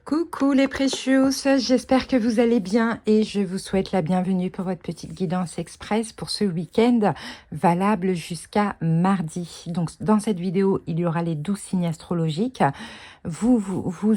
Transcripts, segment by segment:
Coucou les Precious, j'espère que vous allez bien et je vous souhaite la bienvenue pour votre petite guidance express pour ce week-end valable jusqu'à mardi. Donc dans cette vidéo, il y aura les 12 signes astrologiques. Vous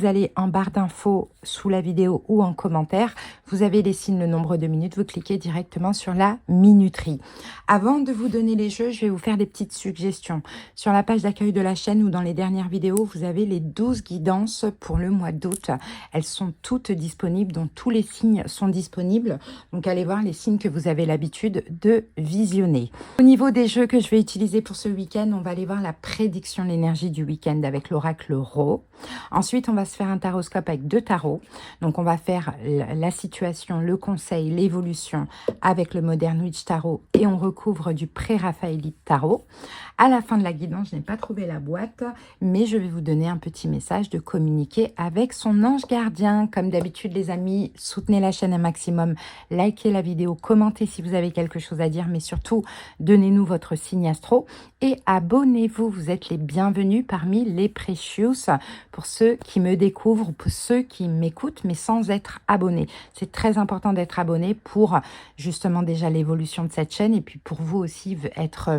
allez en barre d'infos sous la vidéo ou en commentaire. Vous avez les signes, le nombre de minutes, vous cliquez directement sur la minuterie. Avant de vous donner les jeux, je vais vous faire des petites suggestions. Sur la page d'accueil de la chaîne ou dans les dernières vidéos, vous avez les 12 guidances pour le mois d'août. Elles sont toutes disponibles, donc tous les signes sont disponibles. Donc allez voir les signes que vous avez l'habitude de visionner. Au niveau des jeux que je vais utiliser pour ce week-end, on va aller voir la prédiction de l'énergie du week-end avec l'oracle Ro. Ensuite, on va se faire un taroscope avec 2 tarots. Donc on va faire la situation, le conseil, l'évolution avec le Modern Witch Tarot et on recouvre du pré-raphaélite tarot. À la fin de la guidance, je n'ai pas trouvé la boîte, mais je vais vous donner un petit message de communiquer avec son ange gardien. Comme d'habitude, les amis, soutenez la chaîne un maximum, likez la vidéo, commentez si vous avez quelque chose à dire, mais surtout, donnez-nous votre signe astro et abonnez-vous. Vous êtes les bienvenus parmi les Precious pour ceux qui me découvrent, pour ceux qui m'écoutent, mais sans être abonnés. C'est très important d'être abonné pour justement déjà l'évolution de cette chaîne et puis pour vous aussi être...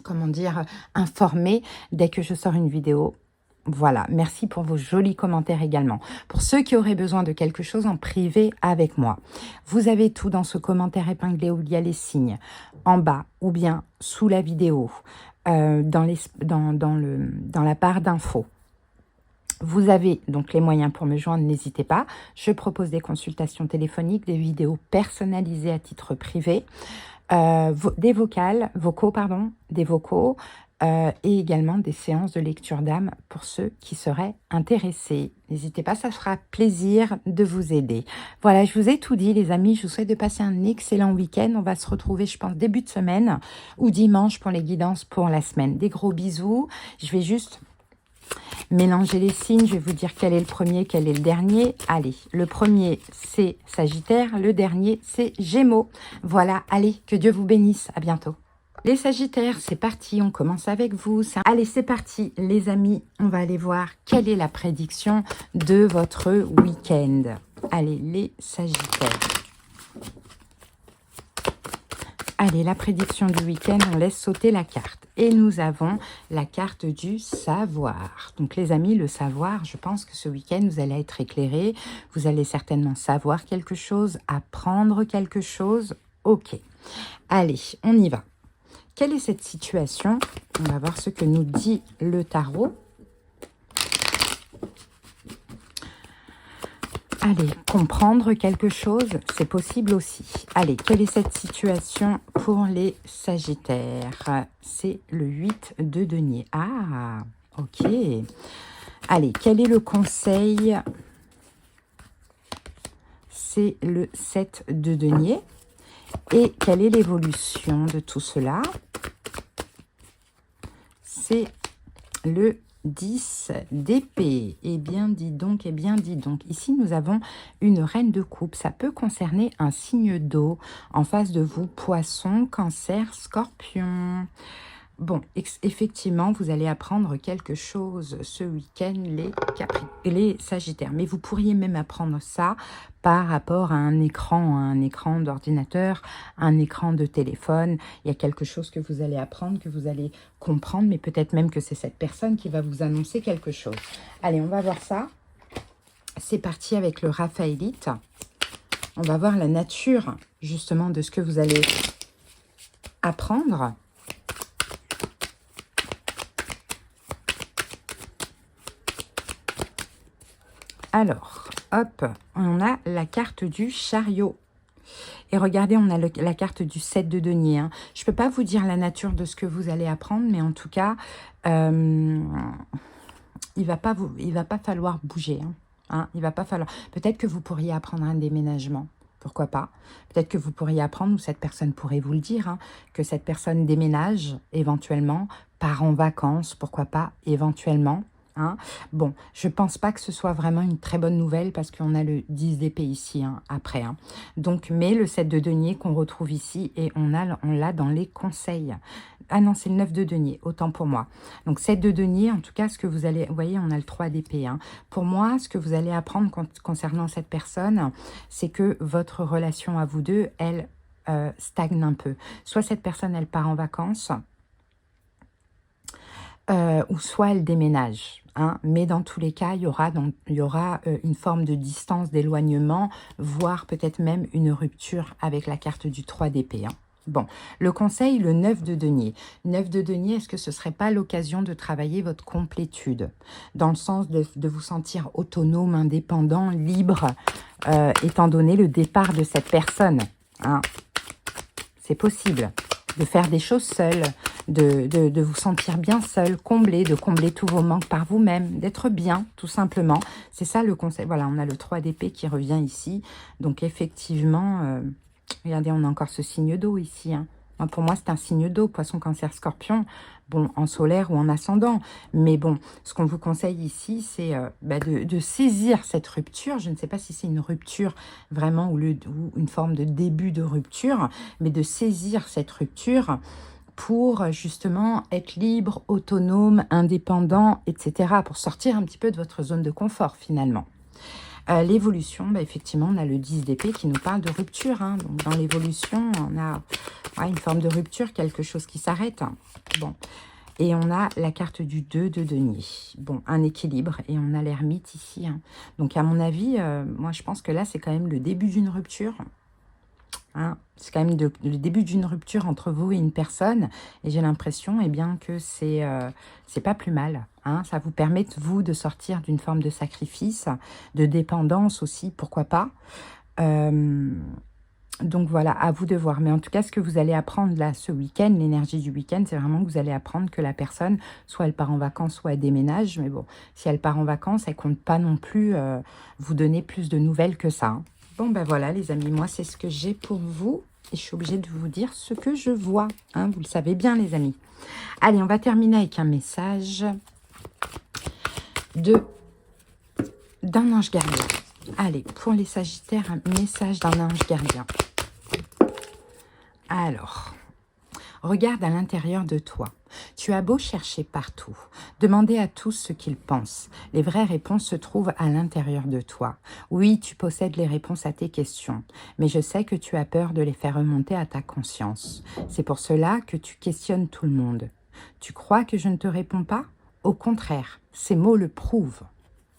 comment dire, informé dès que je sors une vidéo. Voilà, merci pour vos jolis commentaires également. Pour ceux qui auraient besoin de quelque chose en privé avec moi, vous avez tout dans ce commentaire épinglé où il y a les signes en bas ou bien sous la vidéo, dans la barre d'infos. Vous avez donc les moyens pour me joindre, n'hésitez pas. Je propose des consultations téléphoniques, des vidéos personnalisées à titre privé, des vocaux, et également des séances de lecture d'âme pour ceux qui seraient intéressés. N'hésitez pas, ça fera plaisir de vous aider. Voilà, je vous ai tout dit les amis, je vous souhaite de passer un excellent week-end. On va se retrouver, je pense, début de semaine ou dimanche pour les guidances pour la semaine. Des gros bisous. Je vais juste... mélanger les signes, je vais vous dire quel est le premier, quel est le dernier. Allez, le premier, c'est Sagittaire, le dernier, c'est Gémeaux. Voilà, allez, que Dieu vous bénisse. À bientôt. Les Sagittaires, c'est parti, on commence avec vous. Allez, c'est parti, les amis, on va aller voir quelle est la prédiction de votre week-end. Allez, les Sagittaires. Allez, la prédiction du week-end, on laisse sauter la carte. Et nous avons la carte du savoir. Donc les amis, le savoir, je pense que ce week-end, vous allez être éclairés. Vous allez certainement savoir quelque chose, apprendre quelque chose. Ok. Allez, on y va. Quelle est cette situation? On va voir ce que nous dit le tarot. Allez, comprendre quelque chose, c'est possible aussi. Allez, quelle est cette situation pour les Sagittaires? C'est le 8 de denier. Ah, ok. Allez, quel est le conseil? C'est le 7 de denier. Et quelle est l'évolution de tout cela? C'est le 10 d'épée. Eh bien, dis donc, eh bien, dis donc. Ici, nous avons une reine de coupe. Ça peut concerner un signe d'eau. En face de vous, poisson, cancer, scorpion. Bon, effectivement, vous allez apprendre quelque chose ce week-end, les Sagittaires. Mais vous pourriez même apprendre ça par rapport à un écran d'ordinateur, un écran de téléphone. Il y a quelque chose que vous allez apprendre, que vous allez comprendre, mais peut-être même que c'est cette personne qui va vous annoncer quelque chose. Allez, on va voir ça. C'est parti avec le Raphaélite. On va voir la nature, justement, de ce que vous allez apprendre. Alors, hop, on a la carte du chariot. Et regardez, on a la carte du 7 de denier. Hein. Je ne peux pas vous dire la nature de ce que vous allez apprendre, mais en tout cas, il va pas falloir bouger. Il va pas falloir... Peut-être que vous pourriez apprendre un déménagement. Pourquoi pas? Peut-être que vous pourriez apprendre, ou cette personne pourrait vous le dire, que cette personne déménage éventuellement, part en vacances, pourquoi pas, éventuellement. Hein. Bon, je pense pas que ce soit vraiment une très bonne nouvelle parce qu'on a le 10 d'épée ici, hein, après. Hein. Donc, mais le 7 de denier qu'on retrouve ici et on l'a dans les conseils. Ah non, c'est le 9 de denier, autant pour moi. Donc, 7 de denier, en tout cas, ce que vous allez... Vous voyez, on a le 3 d'épée. Hein. Pour moi, ce que vous allez apprendre concernant cette personne, c'est que votre relation à vous deux, elle stagne un peu. Soit cette personne, elle part en vacances, ou soit elle déménage. Hein. Mais dans tous les cas, il y aura une forme de distance, d'éloignement, voire peut-être même une rupture avec la carte du 3 d'épée. Hein. Bon, le conseil, le 9 de denier. 9 de denier, est-ce que ce ne serait pas l'occasion de travailler votre complétude? Dans le sens de vous sentir autonome, indépendant, libre, étant donné le départ de cette personne. Hein. C'est possible de faire des choses seul, de vous sentir bien seul, de combler tous vos manques par vous-même, d'être bien, tout simplement. C'est ça le conseil. Voilà, on a le 3 d'épée qui revient ici. Donc, effectivement, regardez, on a encore ce signe d'eau ici. Hein. Pour moi, c'est un signe d'eau, poisson, cancer, scorpion, bon, en solaire ou en ascendant. Mais bon, ce qu'on vous conseille ici, c'est de saisir cette rupture. Je ne sais pas si c'est une rupture vraiment ou une forme de début de rupture, mais de saisir cette rupture pour justement être libre, autonome, indépendant, etc. Pour sortir un petit peu de votre zone de confort finalement. L'évolution, effectivement, on a le 10 d'épée qui nous parle de rupture. Hein. Donc, dans l'évolution, on a une forme de rupture, quelque chose qui s'arrête. Hein. Bon. Et on a la carte du 2 de denier. Bon, un équilibre. Et on a l'ermite ici. Hein. Donc, à mon avis, moi, je pense que là, c'est quand même le début d'une rupture. Hein. C'est quand même le début d'une rupture entre vous et une personne. Et j'ai l'impression que c'est pas plus mal. Hein. Ça vous permet, vous, de sortir d'une forme de sacrifice, de dépendance aussi, pourquoi pas. Donc voilà, à vous de voir. Mais en tout cas, ce que vous allez apprendre là, ce week-end, l'énergie du week-end, c'est vraiment que vous allez apprendre que la personne, soit elle part en vacances, soit elle déménage. Mais bon, si elle part en vacances, elle ne compte pas non plus vous donner plus de nouvelles que ça. Hein. Bon, voilà, les amis, moi, c'est ce que j'ai pour vous. Et je suis obligée de vous dire ce que je vois. Hein, vous le savez bien, les amis. Allez, on va terminer avec un message d'un ange gardien. Allez, pour les Sagittaires, un message d'un ange gardien. Alors, regarde à l'intérieur de toi. Tu as beau chercher partout, demander à tous ce qu'ils pensent. Les vraies réponses se trouvent à l'intérieur de toi. Oui, tu possèdes les réponses à tes questions, mais je sais que tu as peur de les faire remonter à ta conscience. C'est pour cela que tu questionnes tout le monde. Tu crois que je ne te réponds pas? Au contraire, ces mots le prouvent.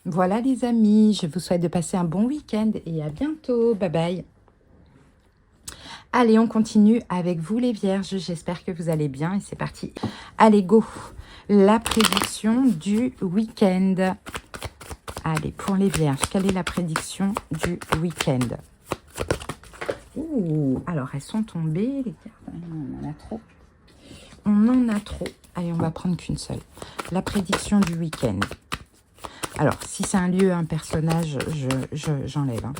Voilà les amis, je vous souhaite de passer un bon week-end et à bientôt. Bye bye. Allez, on continue avec vous les vierges. J'espère que vous allez bien et c'est parti. Allez, go. La prédiction du week-end. Allez, pour les vierges, quelle est la prédiction du week-end? Ouh, alors elles sont tombées, les cartes. On en a trop. On en a trop. Allez, on va prendre qu'une seule. La prédiction du week-end. Alors, si c'est un lieu, un personnage, j'enlève. Hein.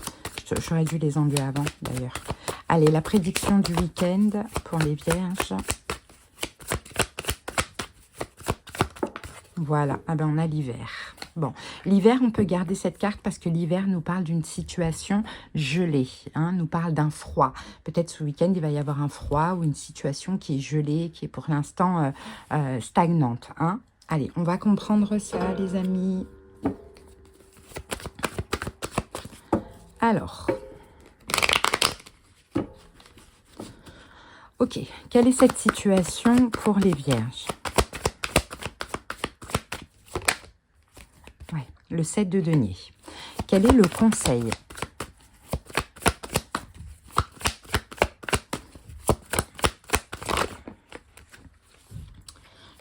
J'aurais dû les enlever avant, d'ailleurs. Allez, la prédiction du week-end pour les vierges. Voilà, on a l'hiver. Bon, l'hiver, on peut garder cette carte parce que l'hiver nous parle d'une situation gelée, hein, nous parle d'un froid. Peut-être ce week-end, il va y avoir un froid ou une situation qui est gelée, qui est pour l'instant stagnante. Hein. Allez, on va comprendre ça, les amis. Alors, ok, quelle est cette situation pour les vierges? Ouais, le 7 de denier. Quel est le conseil?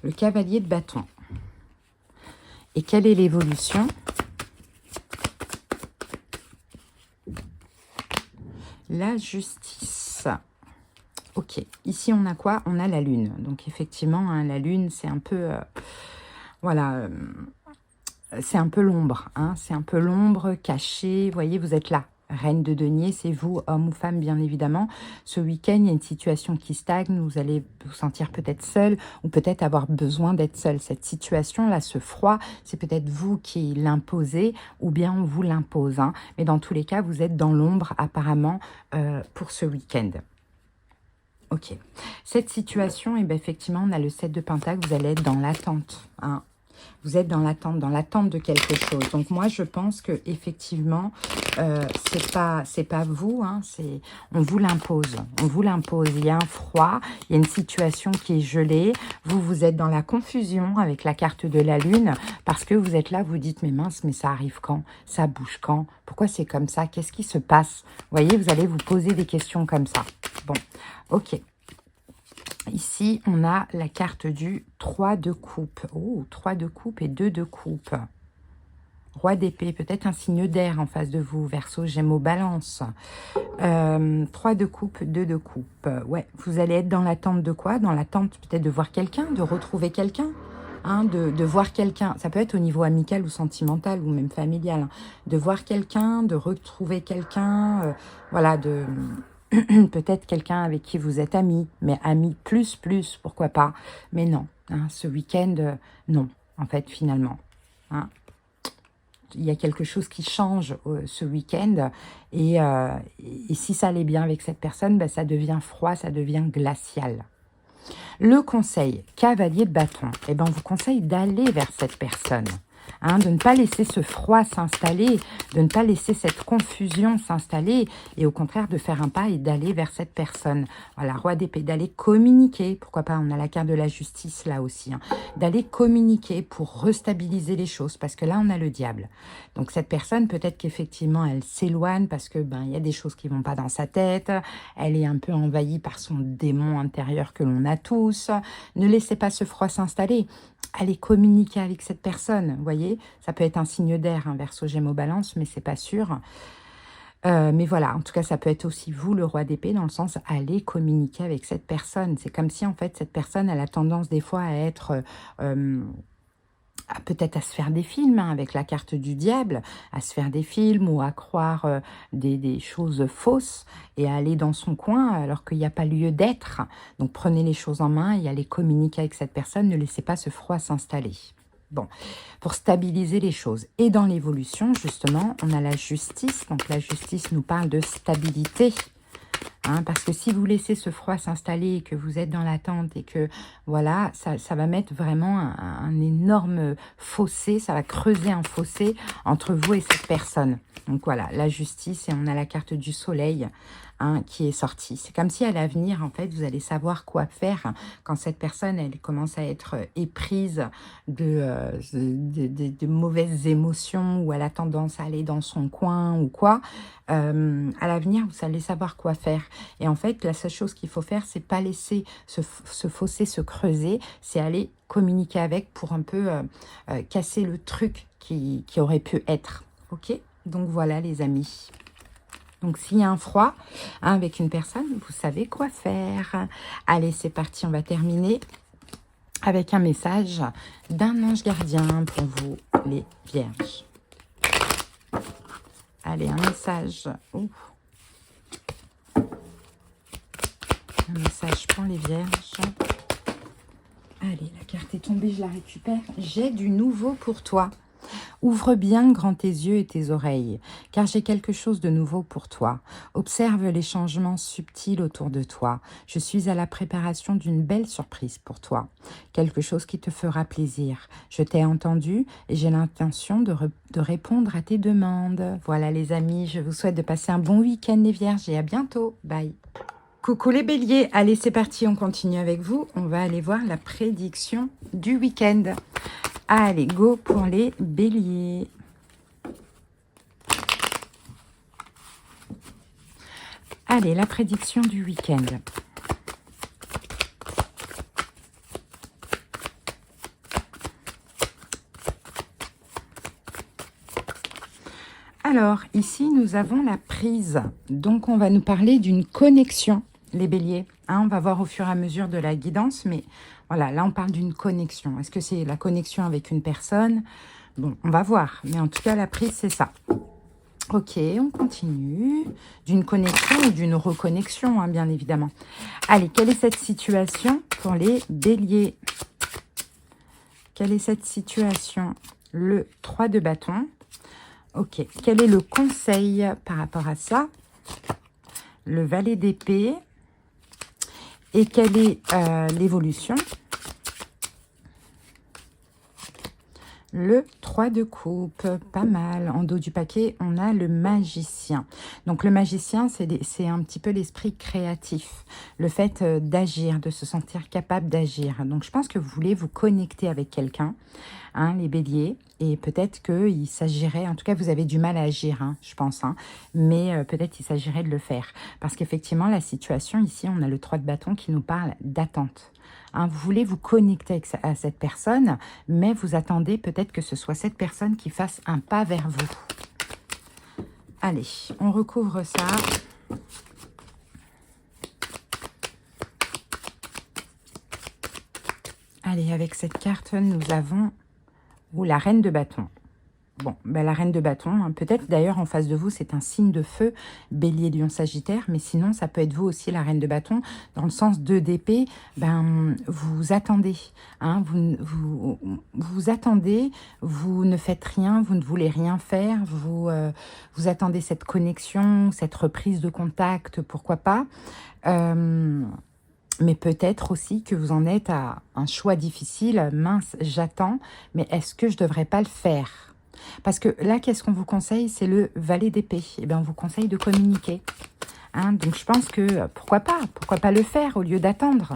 Le cavalier de bâton. Et quelle est l'évolution? La justice. Ok, ici on a quoi? On a la lune. Donc effectivement, hein, la lune, c'est un peu... c'est un peu l'ombre. Hein, c'est un peu l'ombre cachée. Vous voyez, vous êtes là. Reine de denier, c'est vous, homme ou femme, bien évidemment. Ce week-end, il y a une situation qui stagne, vous allez vous sentir peut-être seul ou peut-être avoir besoin d'être seul. Cette situation-là, ce froid, c'est peut-être vous qui l'imposez ou bien on vous l'impose. Hein. Mais dans tous les cas, vous êtes dans l'ombre apparemment pour ce week-end. Ok. Cette situation, eh bien, effectivement, on a le 7 de Pentacle, vous allez être dans l'attente. Hein. Vous êtes dans l'attente de quelque chose. Donc moi, je pense que effectivement, c'est pas vous, hein, on vous l'impose. On vous l'impose. Il y a un froid, il y a une situation qui est gelée. Vous êtes dans la confusion avec la carte de la Lune parce que vous êtes là, vous dites, mais mince, mais ça arrive quand? Ça bouge quand? Pourquoi c'est comme ça? Qu'est-ce qui se passe? Vous voyez, vous allez vous poser des questions comme ça. Bon, ok. Ici, on a la carte du 3 de coupe. Oh, 3 de coupe et 2 de coupe. Roi d'épée, peut-être un signe d'air en face de vous. Verseau, Gémeaux, Balance. 3 de coupe, 2 de coupe. Ouais, vous allez être dans l'attente de quoi? Dans l'attente peut-être de voir quelqu'un, de retrouver quelqu'un. Hein, de voir quelqu'un. Ça peut être au niveau amical ou sentimental ou même familial. Hein. De voir quelqu'un, de retrouver quelqu'un. Voilà, de... peut-être quelqu'un avec qui vous êtes amis, mais amis plus, pourquoi pas. Mais non, hein, ce week-end, non, en fait, finalement. Hein. Il y a quelque chose qui change ce week-end. Et si ça allait bien avec cette personne, ben, ça devient froid, ça devient glacial. Le conseil, cavalier de bâton, eh ben, on vous conseille d'aller vers cette personne. Hein, de ne pas laisser ce froid s'installer, de ne pas laisser cette confusion s'installer et au contraire de faire un pas et d'aller vers cette personne. Voilà, roi d'épée, d'aller communiquer, pourquoi pas, on a la carte de la justice là aussi, hein, d'aller communiquer pour restabiliser les choses parce que là on a le diable. Donc cette personne peut-être qu'effectivement elle s'éloigne parce que ben il y a des choses qui vont pas dans sa tête, elle est un peu envahie par son démon intérieur que l'on a tous. Ne laissez pas ce froid s'installer. Allez communiquer avec cette personne, vous voyez, ça peut être un signe d'air, un Verseau, Gémeaux, Balance, mais c'est pas sûr. Mais voilà, en tout cas, ça peut être aussi vous, le roi d'épée, dans le sens, allez communiquer avec cette personne. C'est comme si, en fait, cette personne, elle a tendance des fois à être... peut-être à se faire des films hein, avec la carte du diable, à se faire des films ou à croire des choses fausses et à aller dans son coin alors qu'il n'y a pas lieu d'être. Donc prenez les choses en main et allez communiquer avec cette personne, ne laissez pas ce froid s'installer. Bon, pour stabiliser les choses. Et dans l'évolution, justement, on a la justice. Donc la justice nous parle de stabilité. Hein, parce que si vous laissez ce froid s'installer et que vous êtes dans l'attente et que voilà, ça va mettre vraiment un énorme fossé, ça va creuser un fossé entre vous et cette personne. Donc voilà, la justice et on a la carte du soleil hein, qui est sortie. C'est comme si à l'avenir, en fait, vous allez savoir quoi faire quand cette personne, elle commence à être éprise de mauvaises émotions ou elle a tendance à aller dans son coin ou quoi. À l'avenir, vous allez savoir quoi faire. Et en fait, la seule chose qu'il faut faire, c'est pas laisser ce fossé se creuser, c'est aller communiquer avec pour un peu casser le truc qui aurait pu être. Ok? Donc voilà les amis. Donc s'il y a un froid hein, avec une personne, vous savez quoi faire. Allez, c'est parti, on va terminer avec un message d'un ange gardien pour vous, les vierges. Allez, un message. Ouh. Un message pour les vierges. Allez, la carte est tombée, je la récupère. J'ai du nouveau pour toi. Ouvre bien grand tes yeux et tes oreilles, car j'ai quelque chose de nouveau pour toi. Observe les changements subtils autour de toi. Je suis à la préparation d'une belle surprise pour toi. Quelque chose qui te fera plaisir. Je t'ai entendu et j'ai l'intention de répondre à tes demandes. Voilà les amis, je vous souhaite de passer un bon week-end les vierges et à bientôt. Bye. Coucou les béliers, allez c'est parti, on continue avec vous. On va aller voir la prédiction du week-end. Allez, go pour les béliers. Allez, la prédiction du week-end. Alors, ici, nous avons la prise. Donc, on va nous parler d'une connexion, les béliers. Hein, on va voir au fur et à mesure de la guidance, mais voilà, là, on parle d'une connexion. Est-ce que c'est la connexion avec une personne? Bon, on va voir. Mais en tout cas, la prise, c'est ça. Ok, on continue. D'une connexion ou d'une reconnexion, hein, bien évidemment. Allez, quelle est cette situation pour les béliers? Quelle est cette situation? Le 3 de bâton. Ok, quel est le conseil par rapport à ça? Le valet d'épée. Et quelle est l'évolution? Le 3 de coupe, pas mal. En dos du paquet, on a le magicien. Donc le magicien, c'est un petit peu l'esprit créatif. Le fait d'agir, de se sentir capable d'agir. Donc je pense que vous voulez vous connecter avec quelqu'un, hein, les béliers. Et peut-être qu'il s'agirait, en tout cas vous avez du mal à agir, hein, je pense. Hein, mais peut-être il s'agirait de le faire. Parce qu'effectivement, la situation ici, on a le 3 de bâton qui nous parle d'attente. Hein, vous voulez vous connecter à cette personne, mais vous attendez peut-être que ce soit cette personne qui fasse un pas vers vous. Allez, on recouvre ça. Allez, avec cette carte, nous avons la reine de bâton. Bon, ben la reine de bâton, hein, peut-être d'ailleurs en face de vous, c'est un signe de feu, bélier, lion, sagittaire, mais sinon, ça peut être vous aussi, la reine de bâton, dans le sens 2 d'épée, ben, vous attendez, hein, vous attendez, vous ne faites rien, vous ne voulez rien faire, vous attendez cette connexion, cette reprise de contact, pourquoi pas, mais peut-être aussi que vous en êtes à un choix difficile, mince, j'attends, mais est-ce que je ne devrais pas le faire ? Parce que là, qu'est-ce qu'on vous conseille? C'est le valet d'épée. Eh bien, on vous conseille de communiquer. Hein, donc, je pense que pourquoi pas le faire au lieu d'attendre,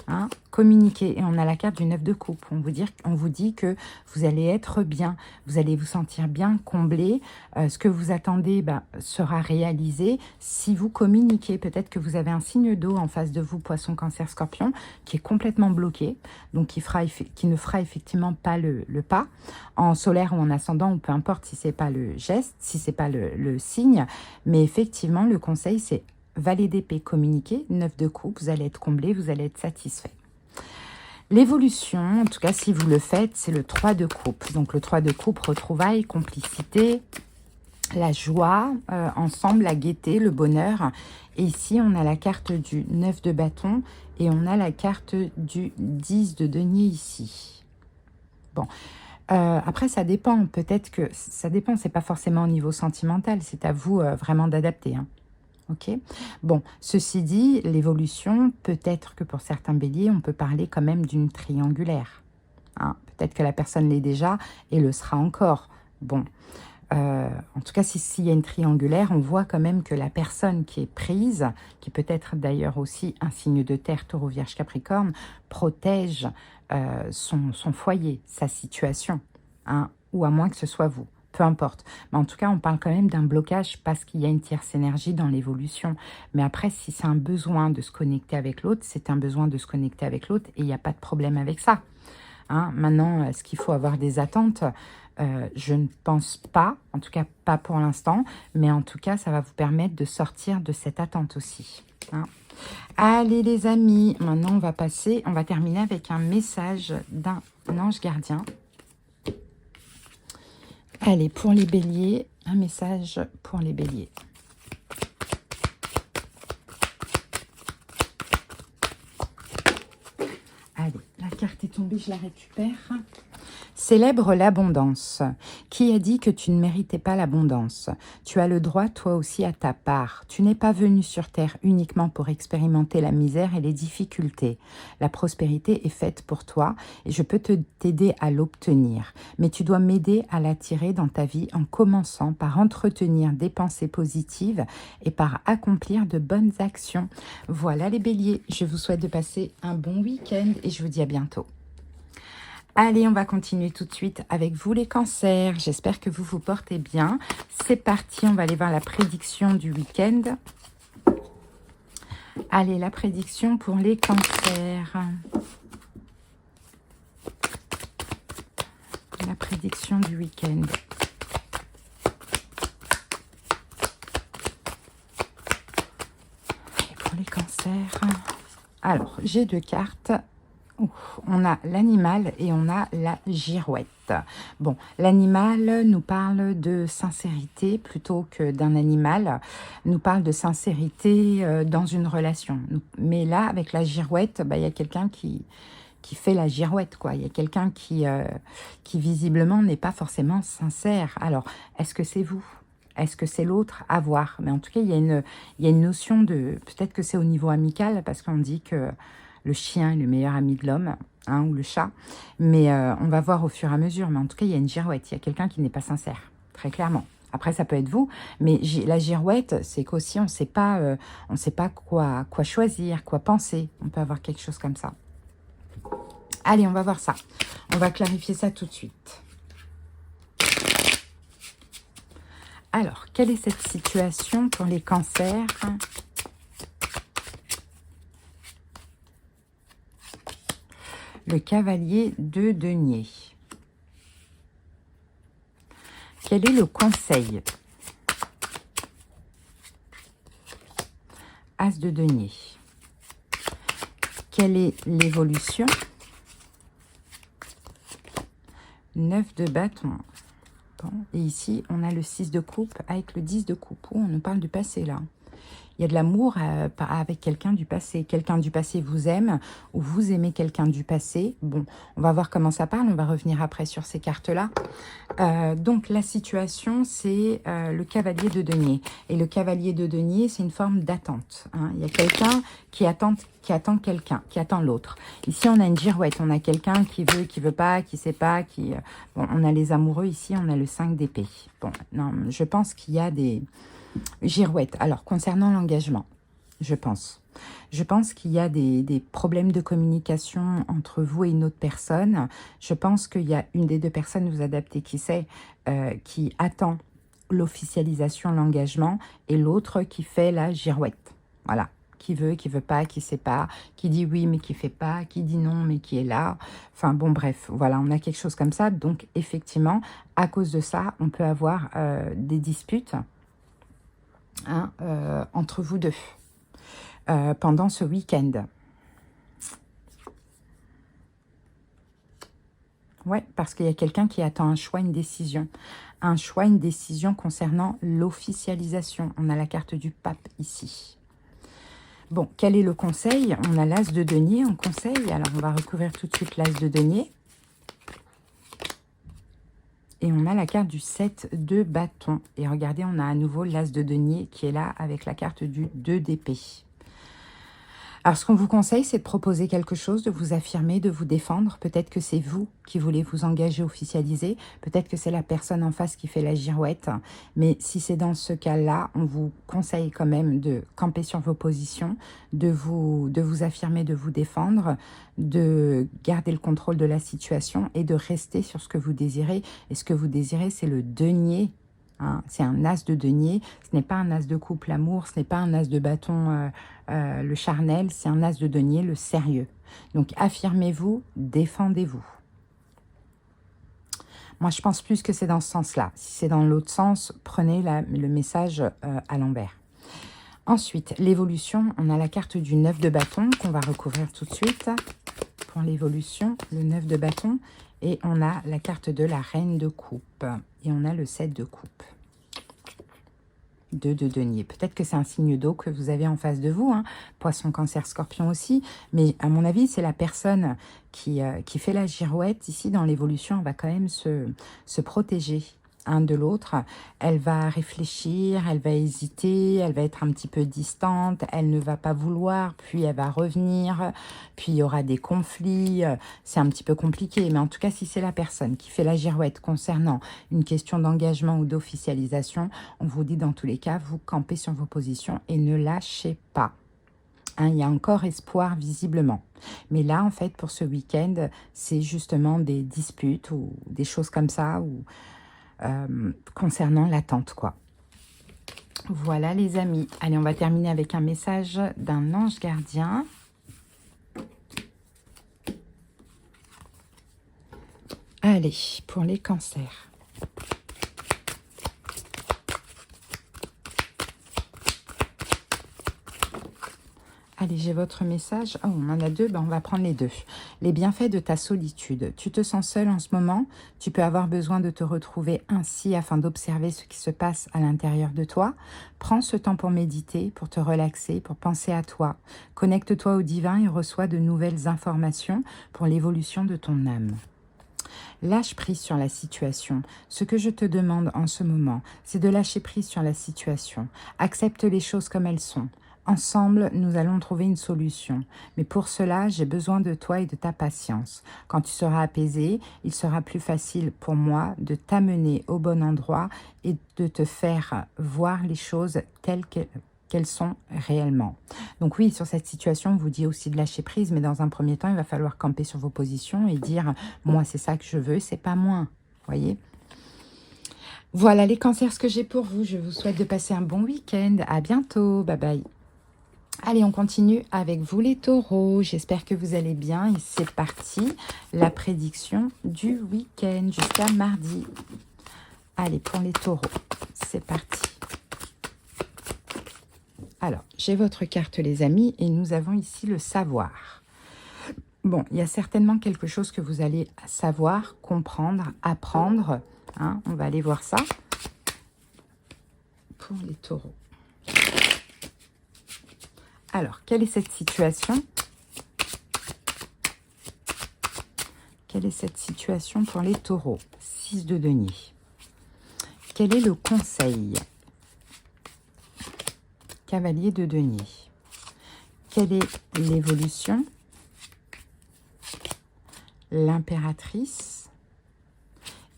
hein, communiquer. Et on a la carte du 9 de coupe. On vous dit que vous allez être bien, vous allez vous sentir bien comblé. Ce que vous attendez sera réalisé si vous communiquez. Peut-être que vous avez un signe d'eau en face de vous, poisson, cancer, scorpion, qui est complètement bloqué, donc qui ne fera effectivement pas le pas. En solaire ou en ascendant, ou peu importe si ce n'est pas le geste, si ce n'est pas le signe. Mais effectivement, le conseil, c'est valet d'épée, communiquer, 9 de coupe, vous allez être comblé, vous allez être satisfait. L'évolution, en tout cas si vous le faites, c'est le 3 de coupe. Donc le 3 de coupe, retrouvailles, complicité, la joie, ensemble, la gaieté, le bonheur. Et ici, on a la carte du 9 de bâton et on a la carte du 10 de denier ici. Bon. Après, ça dépend. Peut-être que ça dépend. C'est pas forcément au niveau sentimental. C'est à vous vraiment d'adapter. Hein. Ok. Bon, ceci dit, l'évolution, peut-être que pour certains béliers, on peut parler quand même d'une triangulaire. Hein. Peut-être que la personne l'est déjà et le sera encore. Bon, en tout cas, s'il y a une triangulaire, on voit quand même que la personne qui est prise, qui peut être d'ailleurs aussi un signe de terre, taureau, vierge, capricorne, protège son foyer, sa situation, hein, ou à moins que ce soit vous. Peu importe. Mais en tout cas, on parle quand même d'un blocage parce qu'il y a une tierce énergie dans l'évolution. Mais après, si c'est un besoin de se connecter avec l'autre, c'est un besoin de se connecter avec l'autre et il n'y a pas de problème avec ça. Hein, maintenant, est-ce qu'il faut avoir des attentes? Je ne pense pas, en tout cas pas pour l'instant, mais en tout cas, ça va vous permettre de sortir de cette attente aussi. Hein. Allez les amis, maintenant on va terminer avec un message d'un ange gardien. Allez, pour les béliers, un message pour les béliers. Allez, la carte est tombée, je la récupère. Célèbre l'abondance. Qui a dit que tu ne méritais pas l'abondance? Tu as le droit, toi aussi, à ta part. Tu n'es pas venu sur terre uniquement pour expérimenter la misère et les difficultés. La prospérité est faite pour toi et je peux t'aider à l'obtenir. Mais tu dois m'aider à l'attirer dans ta vie en commençant par entretenir des pensées positives et par accomplir de bonnes actions. Voilà les béliers, je vous souhaite de passer un bon week-end et je vous dis à bientôt. Allez, on va continuer tout de suite avec vous les cancers. J'espère que vous vous portez bien. C'est parti, on va aller voir la prédiction du week-end. Allez, la prédiction pour les cancers. La prédiction du week-end. Et pour les cancers. Alors, j'ai 2 cartes. On a l'animal et on a la girouette. Bon, l'animal nous parle de sincérité plutôt que d'un animal, nous parle de sincérité dans une relation. Mais là, avec la girouette, bah, y a quelqu'un qui fait la girouette, quoi. Il y a quelqu'un qui visiblement n'est pas forcément sincère. Alors, est-ce que c'est vous? Est-ce que c'est l'autre? À voir. Mais en tout cas, il y a une notion de... Peut-être que c'est au niveau amical, parce qu'on dit que le chien est le meilleur ami de l'homme, hein, ou le chat. Mais on va voir au fur et à mesure. Mais en tout cas, il y a une girouette. Il y a quelqu'un qui n'est pas sincère, très clairement. Après, ça peut être vous, mais la girouette, c'est qu'aussi, on ne sait pas quoi choisir, quoi penser. On peut avoir quelque chose comme ça. Allez, on va voir ça. On va clarifier ça tout de suite. Alors, quelle est cette situation pour les cancers? Le cavalier de denier. Quel est le conseil? As de denier. Quelle est l'évolution? 9 de bâton. Bon. Et ici, on a le 6 de coupe avec le 10 de coupe. Oh, on nous parle du passé, là. Il y a de l'amour avec quelqu'un du passé. Quelqu'un du passé vous aime ou vous aimez quelqu'un du passé. Bon, on va voir comment ça parle. On va revenir après sur ces cartes-là. Donc, la situation, c'est le cavalier de denier. Et le cavalier de denier, c'est une forme d'attente. Hein. Il y a quelqu'un qui attend quelqu'un, qui attend l'autre. Ici, on a une girouette. On a quelqu'un qui veut pas, qui sait pas, qui... Bon, on a les amoureux ici, on a le 5 d'épée. Bon, non, je pense qu'il y a des... Girouette. Alors, concernant l'engagement, je pense qu'il y a des problèmes de communication entre vous et une autre personne. Je pense qu'il y a une des deux personnes, vous adaptez qui c'est, qui attend l'officialisation, l'engagement, et l'autre qui fait la girouette. Voilà. Qui veut pas, qui sait pas, qui dit oui mais qui fait pas, qui dit non mais qui est là. Enfin bon, bref, voilà, on a quelque chose comme ça. Donc, effectivement, à cause de ça, on peut avoir des disputes. Hein, entre vous deux pendant ce week-end. Ouais, parce qu'il y a quelqu'un qui attend un choix, une décision. Un choix, une décision concernant l'officialisation. On a la carte du pape ici. Bon, quel est le conseil? On a l'as de denier en conseil. Alors, on va recouvrir tout de suite l'as de denier. Et on a la carte du 7 de bâton. Et regardez, on a à nouveau l'as de denier qui est là avec la carte du 2 d'épée. Alors, ce qu'on vous conseille, c'est de proposer quelque chose, de vous affirmer, de vous défendre. Peut-être que c'est vous qui voulez vous engager, officialiser. Peut-être que c'est la personne en face qui fait la girouette. Mais si c'est dans ce cas-là, on vous conseille quand même de camper sur vos positions, de vous affirmer, de vous défendre, de garder le contrôle de la situation et de rester sur ce que vous désirez. Et ce que vous désirez, c'est le denier. Hein, c'est un as de denier, ce n'est pas un as de coupe, l'amour, ce n'est pas un as de bâton, le charnel, c'est un as de denier, le sérieux. Donc, affirmez-vous, défendez-vous. Moi, je pense plus que c'est dans ce sens-là. Si c'est dans l'autre sens, prenez le message à l'envers. Ensuite, l'évolution, on a la carte du 9 de bâton qu'on va recouvrir tout de suite. Pour l'évolution, le 9 de bâton. Et on a la carte de la reine de coupe. Et on a le 7 de coupe. 2 de denier. Peut-être que c'est un signe d'eau que vous avez en face de vous. Hein. Poisson, cancer, scorpion aussi. Mais à mon avis, c'est la personne qui fait la girouette. Ici, dans l'évolution, elle va quand même se protéger un de l'autre. Elle va réfléchir, elle va hésiter, elle va être un petit peu distante, elle ne va pas vouloir, puis elle va revenir, puis il y aura des conflits. C'est un petit peu compliqué, mais en tout cas, si c'est la personne qui fait la girouette concernant une question d'engagement ou d'officialisation, on vous dit dans tous les cas, vous campez sur vos positions et ne lâchez pas. Hein, il y a encore espoir visiblement. Mais là, en fait, pour ce week-end, c'est justement des disputes ou des choses comme ça, ou concernant l'attente, quoi. Voilà, les amis. Allez, on va terminer avec un message d'un ange gardien. Allez, pour les cancers. Allez, j'ai votre message. Oh, on en a deux, ben on va prendre les deux. Les bienfaits de ta solitude. Tu te sens seul en ce moment, tu peux avoir besoin de te retrouver ainsi afin d'observer ce qui se passe à l'intérieur de toi. Prends ce temps pour méditer, pour te relaxer, pour penser à toi. Connecte-toi au divin et reçois de nouvelles informations pour l'évolution de ton âme. Lâche prise sur la situation. Ce que je te demande en ce moment, c'est de lâcher prise sur la situation. Accepte les choses comme elles sont. Ensemble, nous allons trouver une solution. Mais pour cela, j'ai besoin de toi et de ta patience. Quand tu seras apaisé, il sera plus facile pour moi de t'amener au bon endroit et de te faire voir les choses telles qu'elles sont réellement. Donc oui, sur cette situation, on vous dit aussi de lâcher prise, mais dans un premier temps, il va falloir camper sur vos positions et dire « moi, c'est ça que je veux, c'est pas moins ». Voyez ? Voilà les cancers, ce que j'ai pour vous. Je vous souhaite de passer un bon week-end. À bientôt. Bye bye. Allez, on continue avec vous les taureaux. J'espère que vous allez bien. Et c'est parti, la prédiction du week-end jusqu'à mardi. Allez, pour les taureaux, c'est parti. Alors, j'ai votre carte les amis et nous avons ici le savoir. Bon, il y a certainement quelque chose que vous allez savoir, comprendre, apprendre. Hein, on va aller voir ça pour les taureaux. Alors, quelle est cette situation? Quelle est cette situation pour les taureaux? 6 de denier. Quel est le conseil? Cavalier de denier. Quelle est l'évolution? L'impératrice.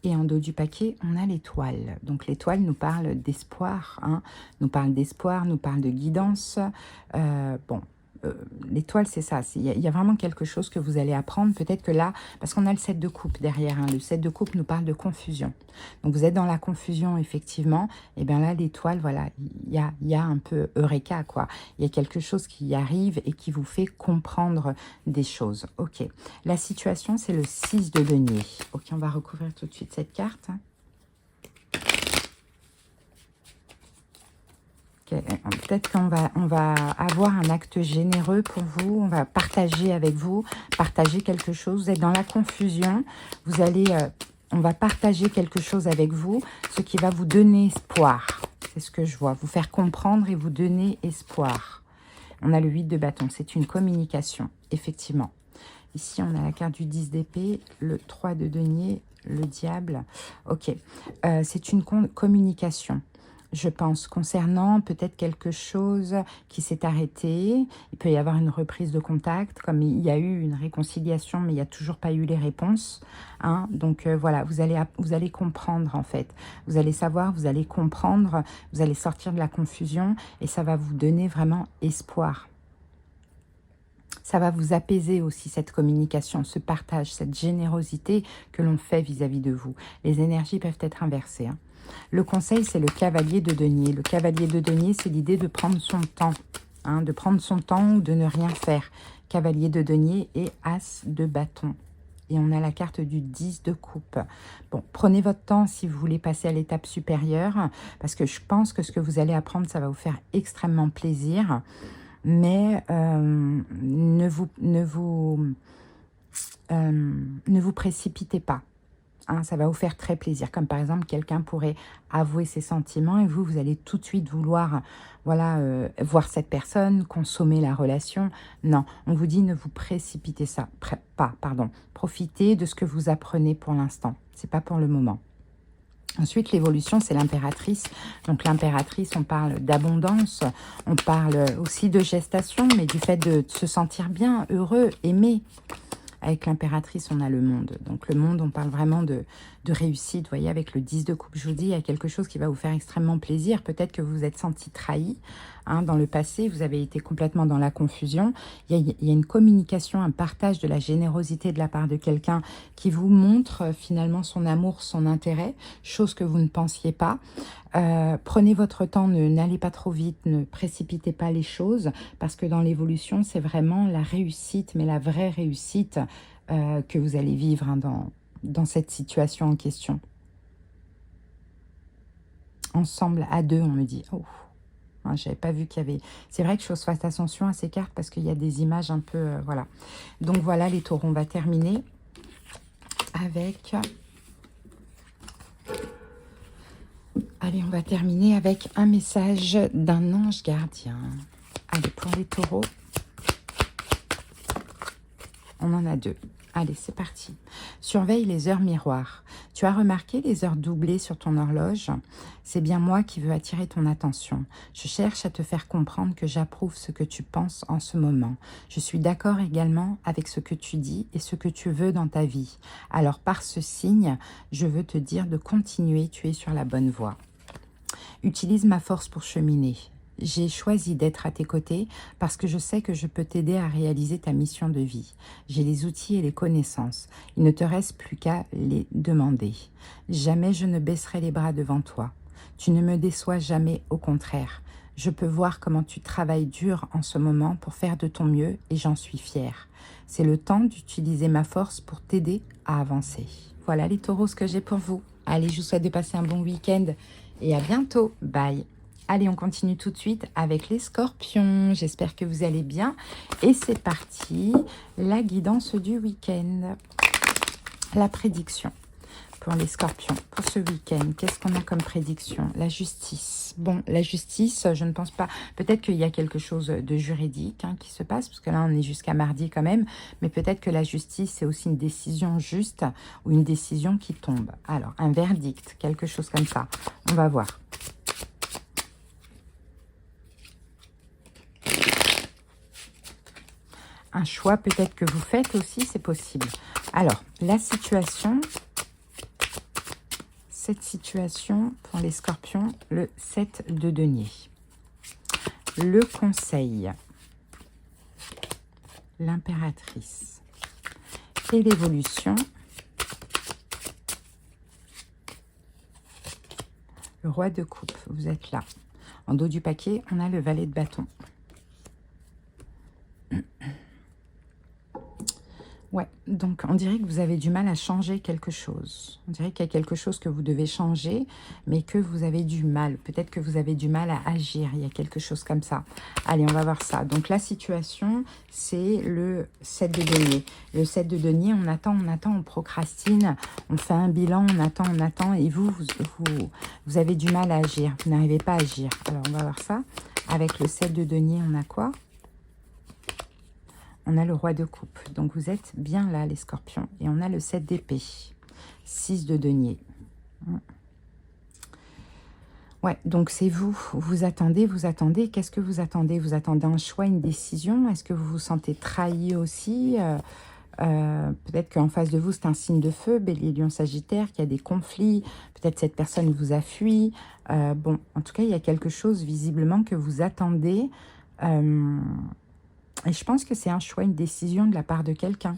Et en dos du paquet, on a l'étoile. Donc l'étoile nous parle d'espoir, hein, nous parle d'espoir, nous parle de guidance. L'étoile, c'est ça. Il y a vraiment quelque chose que vous allez apprendre. Peut-être que là, parce qu'on a le 7 de coupe derrière. Hein, le 7 de coupe nous parle de confusion. Donc vous êtes dans la confusion, effectivement. Et bien là, l'étoile, voilà, il y a un peu eureka, quoi. Il y a quelque chose qui arrive et qui vous fait comprendre des choses. Ok. La situation, c'est le 6 de denier. Ok, on va recouvrir tout de suite cette carte. Peut-être qu'on va avoir un acte généreux pour vous, on va partager avec vous, partager quelque chose. Vous êtes dans la confusion, vous allez, on va partager quelque chose avec vous, ce qui va vous donner espoir. C'est ce que je vois, vous faire comprendre et vous donner espoir. On a le 8 de bâton, c'est une communication, effectivement. Ici, on a la carte du 10 d'épée, le 3 de denier, le diable. Ok, c'est une communication. Je pense, concernant peut-être quelque chose qui s'est arrêté. Il peut y avoir une reprise de contact, comme il y a eu une réconciliation, mais il n'y a toujours pas eu les réponses. Hein. Donc voilà, vous allez comprendre en fait. Vous allez savoir, vous allez comprendre, vous allez sortir de la confusion et ça va vous donner vraiment espoir. Ça va vous apaiser aussi, cette communication, ce partage, cette générosité que l'on fait vis-à-vis de vous. Les énergies peuvent être inversées. Hein. Le conseil, c'est le cavalier de denier. Le cavalier de denier, c'est l'idée de prendre son temps. Hein, de prendre son temps ou de ne rien faire. Cavalier de denier et as de bâton. Et on a la carte du 10 de coupe. Bon, prenez votre temps si vous voulez passer à l'étape supérieure, parce que je pense que ce que vous allez apprendre, ça va vous faire extrêmement plaisir. Mais ne vous précipitez pas. Hein, ça va vous faire très plaisir. Comme par exemple, quelqu'un pourrait avouer ses sentiments et vous allez tout de suite vouloir voilà, voir cette personne, consommer la relation. Non, on vous dit ne vous précipitez pas. Profitez de ce que vous apprenez pour l'instant. Ce n'est pas pour le moment. Ensuite, l'évolution, c'est l'impératrice. Donc l'impératrice, on parle d'abondance, on parle aussi de gestation, mais du fait de se sentir bien, heureux, aimé. Avec l'impératrice, on a le monde. Donc le monde, on parle vraiment de réussite. Vous voyez, avec le 10 de coupe, je vous dis, il y a quelque chose qui va vous faire extrêmement plaisir. Peut-être que vous vous êtes senti trahi. Hein, dans le passé, vous avez été complètement dans la confusion. Il y a une communication, un partage de la générosité de la part de quelqu'un qui vous montre finalement son amour, son intérêt, chose que vous ne pensiez pas. Prenez votre temps, n'allez pas trop vite, ne précipitez pas les choses, parce que dans l'évolution, c'est vraiment la réussite, mais la vraie réussite que vous allez vivre hein, dans cette situation en question. Ensemble, à deux, on me dit. Oh. Hein, j'avais pas vu qu'il y avait... C'est vrai que je fasse attention à ces cartes parce qu'il y a des images un peu... voilà. Donc voilà les taureaux, on va terminer avec... Allez, on va terminer avec un message d'un ange gardien. Allez, pour les taureaux, on en a 2. Allez, c'est parti. Surveille les heures miroirs. Tu as remarqué les heures doublées sur ton horloge? C'est bien moi qui veux attirer ton attention. Je cherche à te faire comprendre que j'approuve ce que tu penses en ce moment. Je suis d'accord également avec ce que tu dis et ce que tu veux dans ta vie. Alors par ce signe, je veux te dire de continuer, tu es sur la bonne voie. Utilise ma force pour cheminer. J'ai choisi d'être à tes côtés parce que je sais que je peux t'aider à réaliser ta mission de vie. J'ai les outils et les connaissances. Il ne te reste plus qu'à les demander. Jamais je ne baisserai les bras devant toi. Tu ne me déçois jamais, au contraire. Je peux voir comment tu travailles dur en ce moment pour faire de ton mieux et j'en suis fière. C'est le temps d'utiliser ma force pour t'aider à avancer. Voilà les taureaux, ce que j'ai pour vous. Allez, je vous souhaite de passer un bon week-end et à bientôt. Bye. Allez, on continue tout de suite avec les scorpions. J'espère que vous allez bien. Et c'est parti, la guidance du week-end. La prédiction pour les scorpions. Pour ce week-end, qu'est-ce qu'on a comme prédiction? La justice. Bon, la justice, je ne pense pas... Peut-être qu'il y a quelque chose de juridique qui se passe, parce que là, on est jusqu'à mardi quand même. Mais peut-être que la justice, c'est aussi une décision juste ou une décision qui tombe. Alors, un verdict, quelque chose comme ça. On va voir. Un choix peut-être que vous faites aussi, c'est possible. Alors, la situation, cette situation pour les scorpions, le 7 de denier. Le conseil, l'impératrice et l'évolution. Le roi de coupe, vous êtes là. En dos du paquet, on a le valet de bâton. Ouais, donc on dirait que vous avez du mal à changer quelque chose. On dirait qu'il y a quelque chose que vous devez changer, mais que vous avez du mal. Peut-être que vous avez du mal à agir. Il y a quelque chose comme ça. Allez, on va voir ça. Donc la situation, c'est le 7 de denier. Le 7 de denier, on attend, on procrastine, on fait un bilan, on attend. Et vous avez du mal à agir. Vous n'arrivez pas à agir. Alors, on va voir ça. Avec le 7 de denier, on a quoi ? On a le roi de coupe. Donc, vous êtes bien là, les scorpions. Et on a le 7 d'épée. 6 de denier. Ouais, donc c'est vous. Vous attendez. Qu'est-ce que vous attendez? Vous attendez un choix, une décision? Est-ce que vous vous sentez trahi aussi? Peut-être qu'en face de vous, c'est un signe de feu, Bélier, Lion, Sagittaire, qu'il y a des conflits. Peut-être cette personne vous a fui. Bon, en tout cas, il y a quelque chose visiblement que vous attendez. Et je pense que c'est un choix, une décision de la part de quelqu'un.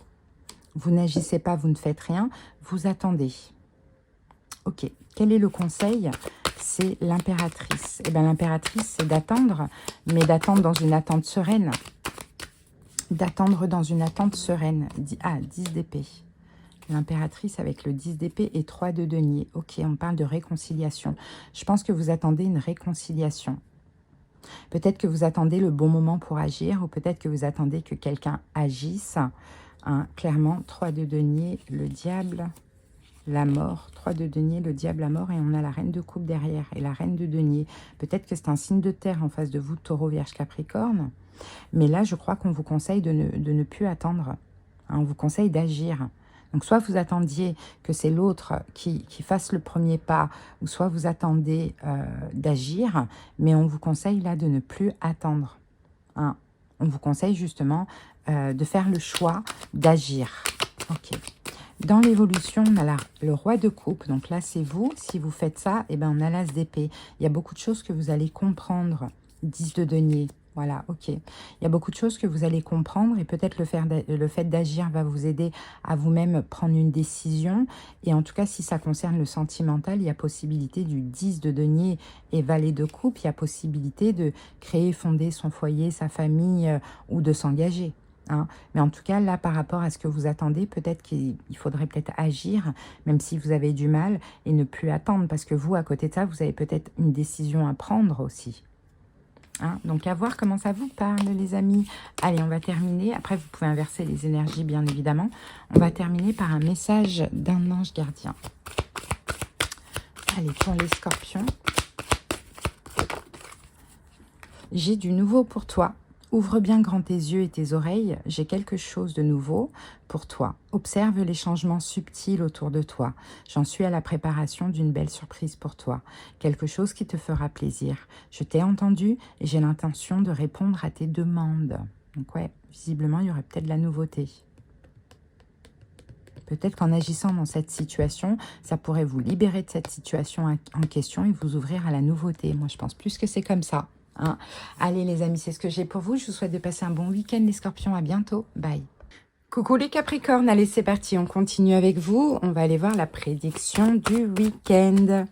Vous n'agissez pas, vous ne faites rien, vous attendez. Ok, quel est le conseil? C'est l'impératrice. Eh bien, l'impératrice, c'est d'attendre, mais d'attendre dans une attente sereine. D'attendre dans une attente sereine. Ah, 10 d'épée. L'impératrice avec le 10 d'épée et 3 de denier. Ok, on parle de réconciliation. Je pense que vous attendez une réconciliation. Peut-être que vous attendez le bon moment pour agir ou peut-être que vous attendez que quelqu'un agisse. Clairement, 3 de denier, le diable, la mort. 3 de denier, le diable, la mort. Et on a la reine de coupe derrière et la reine de denier. Peut-être que c'est un signe de terre en face de vous, taureau, vierge, capricorne. Mais là, je crois qu'on vous conseille de ne plus attendre. On vous conseille d'agir. Donc, soit vous attendiez que c'est l'autre qui fasse le premier pas, ou soit vous attendez d'agir, mais on vous conseille là de ne plus attendre. On vous conseille justement de faire le choix d'agir. Ok. Dans l'évolution, on a le roi de coupe. Donc là, c'est vous. Si vous faites ça, eh ben, on a l'as d'épée. Il y a beaucoup de choses que vous allez comprendre. 10 de denier. Voilà, ok. Il y a beaucoup de choses que vous allez comprendre et peut-être le fait d'agir va vous aider à vous-même prendre une décision. Et en tout cas, si ça concerne le sentimental, il y a possibilité du 10 de denier et valet de coupe. Il y a possibilité de créer, fonder son foyer, sa famille ou de s'engager. Mais en tout cas, là, par rapport à ce que vous attendez, peut-être qu'il faudrait peut-être agir, même si vous avez du mal, et ne plus attendre. Parce que vous, à côté de ça, vous avez peut-être une décision à prendre aussi. Hein, donc, à voir comment ça vous parle, les amis. Allez, on va terminer. Après, vous pouvez inverser les énergies, bien évidemment. On va terminer par un message d'un ange gardien. Allez, pour les scorpions. J'ai du nouveau pour toi. Ouvre bien grand tes yeux et tes oreilles. J'ai quelque chose de nouveau pour toi. Observe les changements subtils autour de toi. J'en suis à la préparation d'une belle surprise pour toi. Quelque chose qui te fera plaisir. Je t'ai entendu et j'ai l'intention de répondre à tes demandes. Donc ouais, visiblement, il y aurait peut-être de la nouveauté. Peut-être qu'en agissant dans cette situation, ça pourrait vous libérer de cette situation en question et vous ouvrir à la nouveauté. Moi, je pense plus que c'est comme ça. Hein. Allez les amis, c'est ce que j'ai pour vous. Je vous souhaite de passer un bon week-end les scorpions. À bientôt. Bye. Coucou les capricornes. Allez, c'est parti. On continue avec vous. On va aller voir la prédiction du week-end.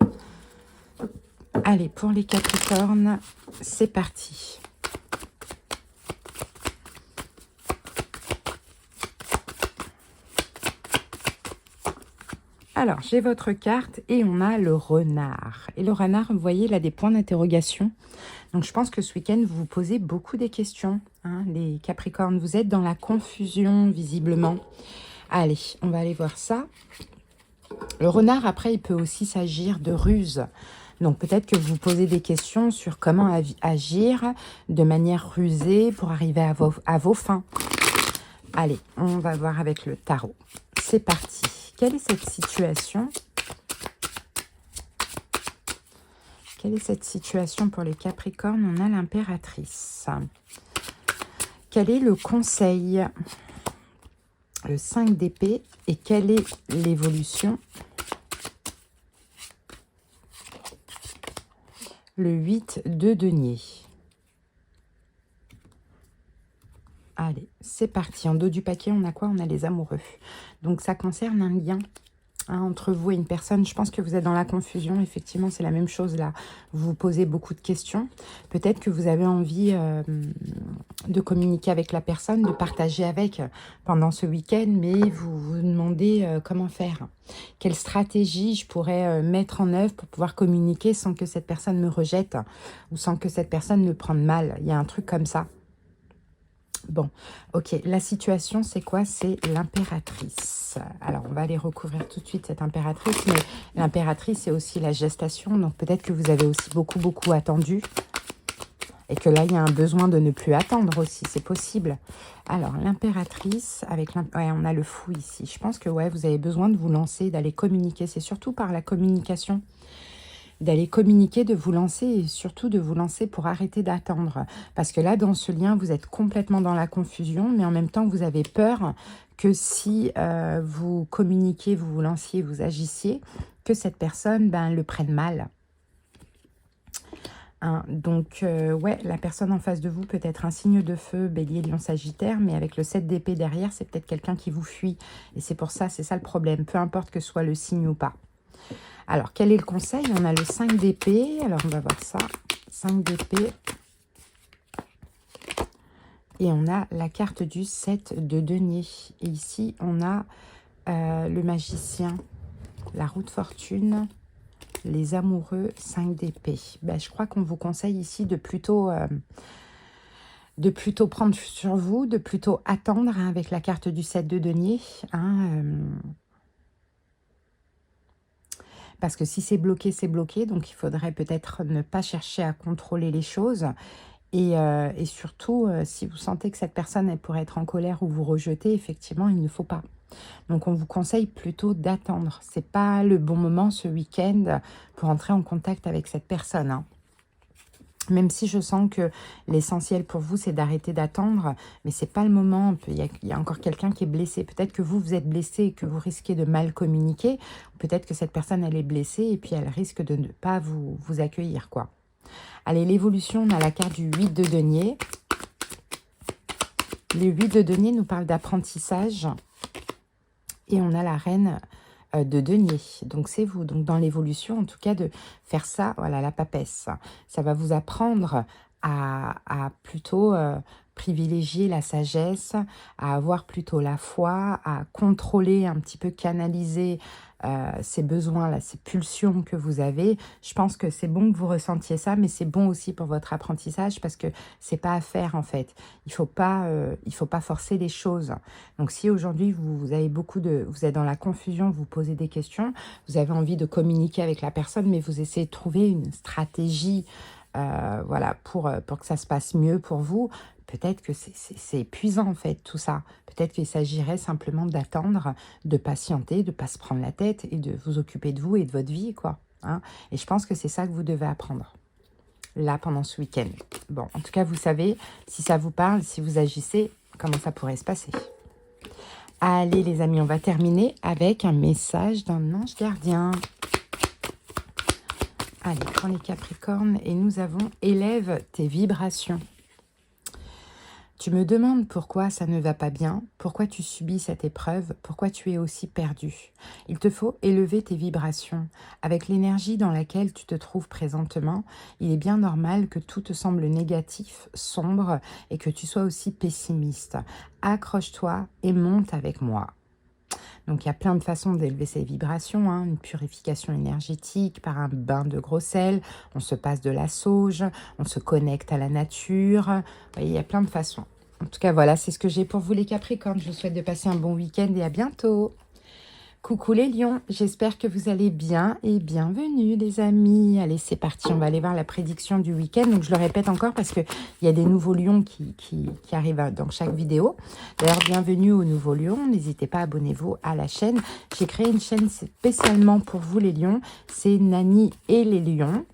Allez, pour les capricornes, c'est parti. Alors, j'ai votre carte et on a le renard. Et le renard, vous voyez, il a des points d'interrogation. Donc, je pense que ce week-end, vous vous posez beaucoup des questions. Hein, les Capricornes, vous êtes dans la confusion, visiblement. Allez, on va aller voir ça. Le renard, après, il peut aussi s'agir de ruse. Donc, peut-être que vous vous posez des questions sur comment agir de manière rusée pour arriver à vos fins. Allez, on va voir avec le tarot. C'est parti. Quelle est cette situation? Quelle est cette situation pour les Capricornes? On a l'impératrice. Quel est le conseil? Le 5 d'épée. Et quelle est l'évolution? Le 8 de denier. Allez, c'est parti. En dos du paquet, on a quoi? On a les amoureux. Donc, ça concerne un lien entre vous et une personne. Je pense que vous êtes dans la confusion. Effectivement, c'est la même chose là. Vous vous posez beaucoup de questions. Peut-être que vous avez envie de communiquer avec la personne, de partager avec pendant ce week-end, mais vous vous demandez comment faire. Quelle stratégie je pourrais mettre en œuvre pour pouvoir communiquer sans que cette personne me rejette ou sans que cette personne me prenne mal. Il y a un truc comme ça. Bon, ok, la situation, c'est quoi? C'est l'impératrice. Alors, on va aller recouvrir tout de suite cette impératrice, mais l'impératrice, c'est aussi la gestation, donc peut-être que vous avez aussi beaucoup attendu, et que là, il y a un besoin de ne plus attendre aussi, c'est possible. Alors, l'impératrice, avec ouais, on a le fou ici. Je pense que ouais, vous avez besoin de vous lancer, d'aller communiquer, c'est surtout par la communication. D'aller communiquer, de vous lancer et surtout de vous lancer pour arrêter d'attendre. Parce que là, dans ce lien, vous êtes complètement dans la confusion, mais en même temps, vous avez peur que si vous communiquiez, vous vous lanciez, vous agissiez, que cette personne le prenne mal. Hein, donc, ouais, la personne en face de vous peut être un signe de feu, bélier, lion, sagittaire, mais avec le 7 d'épée derrière, c'est peut-être quelqu'un qui vous fuit. Et c'est pour ça, c'est ça le problème, peu importe que ce soit le signe ou pas. Alors, quel est le conseil? On a le 5 d'épée. Alors, on va voir ça. 5 d'épée. Et on a la carte du 7 de denier. Et ici, on a le magicien, la roue de fortune, les amoureux, 5 d'épée. Je crois qu'on vous conseille ici de plutôt prendre sur vous, de plutôt attendre avec la carte du 7 de denier. Parce que si c'est bloqué, c'est bloqué. Donc, il faudrait peut-être ne pas chercher à contrôler les choses. Et surtout, si vous sentez que cette personne elle pourrait être en colère ou vous rejeter, effectivement, il ne faut pas. Donc, on vous conseille plutôt d'attendre. Ce n'est pas le bon moment ce week-end pour entrer en contact avec cette personne. Hein. Même si je sens que l'essentiel pour vous, c'est d'arrêter d'attendre, mais ce n'est pas le moment. Il y a encore quelqu'un qui est blessé. Peut-être que vous êtes blessé et que vous risquez de mal communiquer. Peut-être que cette personne, elle est blessée et puis elle risque de ne pas vous accueillir, quoi. Allez, l'évolution, on a la carte du 8 de denier. Le 8 de denier nous parle d'apprentissage. Et on a la reine de denier. Donc, c'est vous. Donc, dans l'évolution, en tout cas, de faire ça, voilà, la papesse. Ça va vous apprendre à plutôt privilégier la sagesse, à avoir plutôt la foi, à contrôler, un petit peu canaliser ces besoins-là, ces pulsions que vous avez. Je pense que c'est bon que vous ressentiez ça, mais c'est bon aussi pour votre apprentissage parce que c'est pas à faire en fait. Il faut pas forcer les choses. Donc si aujourd'hui vous avez vous êtes dans la confusion, vous posez des questions, vous avez envie de communiquer avec la personne, mais vous essayez de trouver une stratégie, voilà, pour que ça se passe mieux pour vous. Peut-être que c'est épuisant en fait tout ça. Peut-être qu'il s'agirait simplement d'attendre, de patienter, de ne pas se prendre la tête et de vous occuper de vous et de votre vie, quoi. Hein. Et je pense que c'est ça que vous devez apprendre là pendant ce week-end. Bon, en tout cas, vous savez, si ça vous parle, si vous agissez, comment ça pourrait se passer. Allez les amis, on va terminer avec un message d'un ange gardien. Allez, pour les Capricornes, et nous avons « Élève tes vibrations ». Tu me demandes pourquoi ça ne va pas bien, pourquoi tu subis cette épreuve, pourquoi tu es aussi perdu. Il te faut élever tes vibrations. Avec l'énergie dans laquelle tu te trouves présentement, il est bien normal que tout te semble négatif, sombre et que tu sois aussi pessimiste. Accroche-toi et monte avec moi. Donc, il y a plein de façons d'élever ses vibrations, hein. Une purification énergétique par un bain de gros sel, on se passe de la sauge, on se connecte à la nature. Vous voyez, il y a plein de façons. En tout cas, voilà, c'est ce que j'ai pour vous les Capricornes. Je vous souhaite de passer un bon week-end et à bientôt. Coucou les lions, j'espère que vous allez bien et bienvenue les amis. Allez, c'est parti, on va aller voir la prédiction du week-end. Donc je le répète encore parce qu'il y a des nouveaux lions qui arrivent dans chaque vidéo. D'ailleurs, bienvenue aux nouveaux lions. N'hésitez pas, abonnez-vous à la chaîne. J'ai créé une chaîne spécialement pour vous les lions. C'est Nani et les lions.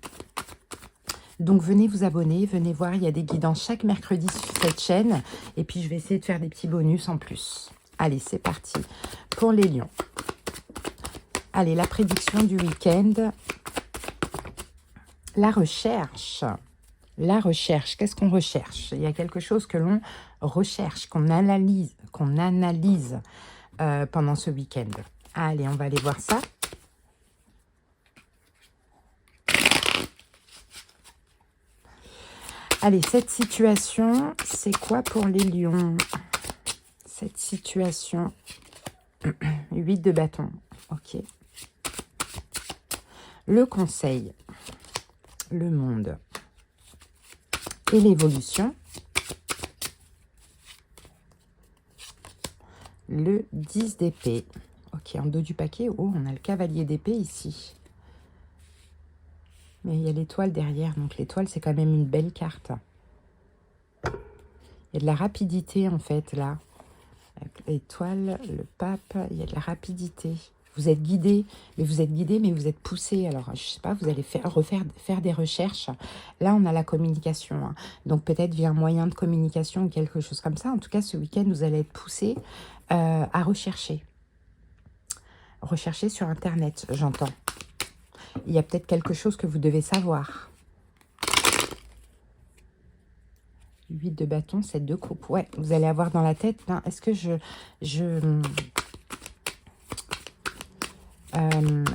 Donc venez vous abonner, venez voir, il y a des guidances chaque mercredi sur cette chaîne. Et puis je vais essayer de faire des petits bonus en plus. Allez, c'est parti pour les lions. Allez, la prédiction du week-end. La recherche. La recherche, qu'est-ce qu'on recherche? Il y a quelque chose que l'on recherche, qu'on analyse pendant ce week-end. Allez, on va aller voir ça. Allez, cette situation, c'est quoi pour les lions? Cette situation, 8 de bâton, ok. Le conseil, le monde et l'évolution. Le 10 d'épée. Ok, en dos du paquet, oh, on a le cavalier d'épée ici. Mais il y a l'étoile derrière, donc l'étoile, c'est quand même une belle carte. Il y a de la rapidité, en fait, là. L'étoile, le pape, il y a de la rapidité. Vous êtes guidé, mais vous êtes poussé. Alors, je sais pas, vous allez faire des recherches. Là, on a la communication. Hein. Donc, peut-être via un moyen de communication ou quelque chose comme ça. En tout cas, ce week-end, vous allez être poussé à rechercher. Rechercher sur Internet, j'entends. Il y a peut-être quelque chose que vous devez savoir. 8 de bâton, 7 de coupe. Ouais, vous allez avoir dans la tête, hein, est-ce que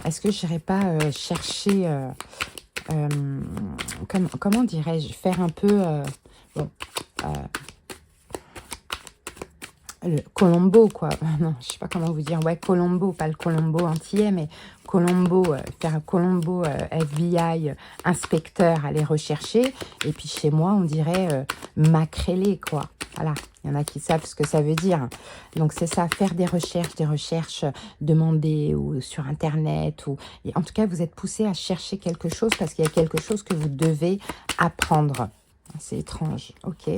est-ce que je n'irai pas chercher, comment dirais-je, faire un peu, bon, le Colombo, quoi. Non, je sais pas comment vous dire. Ouais, Colombo, pas le Colombo antillais, mais Colombo, faire un Colombo FBI, inspecteur, aller rechercher. Et puis chez moi, on dirait macrélé, quoi. Voilà, il y en a qui savent ce que ça veut dire. Donc c'est ça, faire des recherches, demander ou sur Internet. Et en tout cas, vous êtes poussé à chercher quelque chose parce qu'il y a quelque chose que vous devez apprendre. C'est étrange, ok.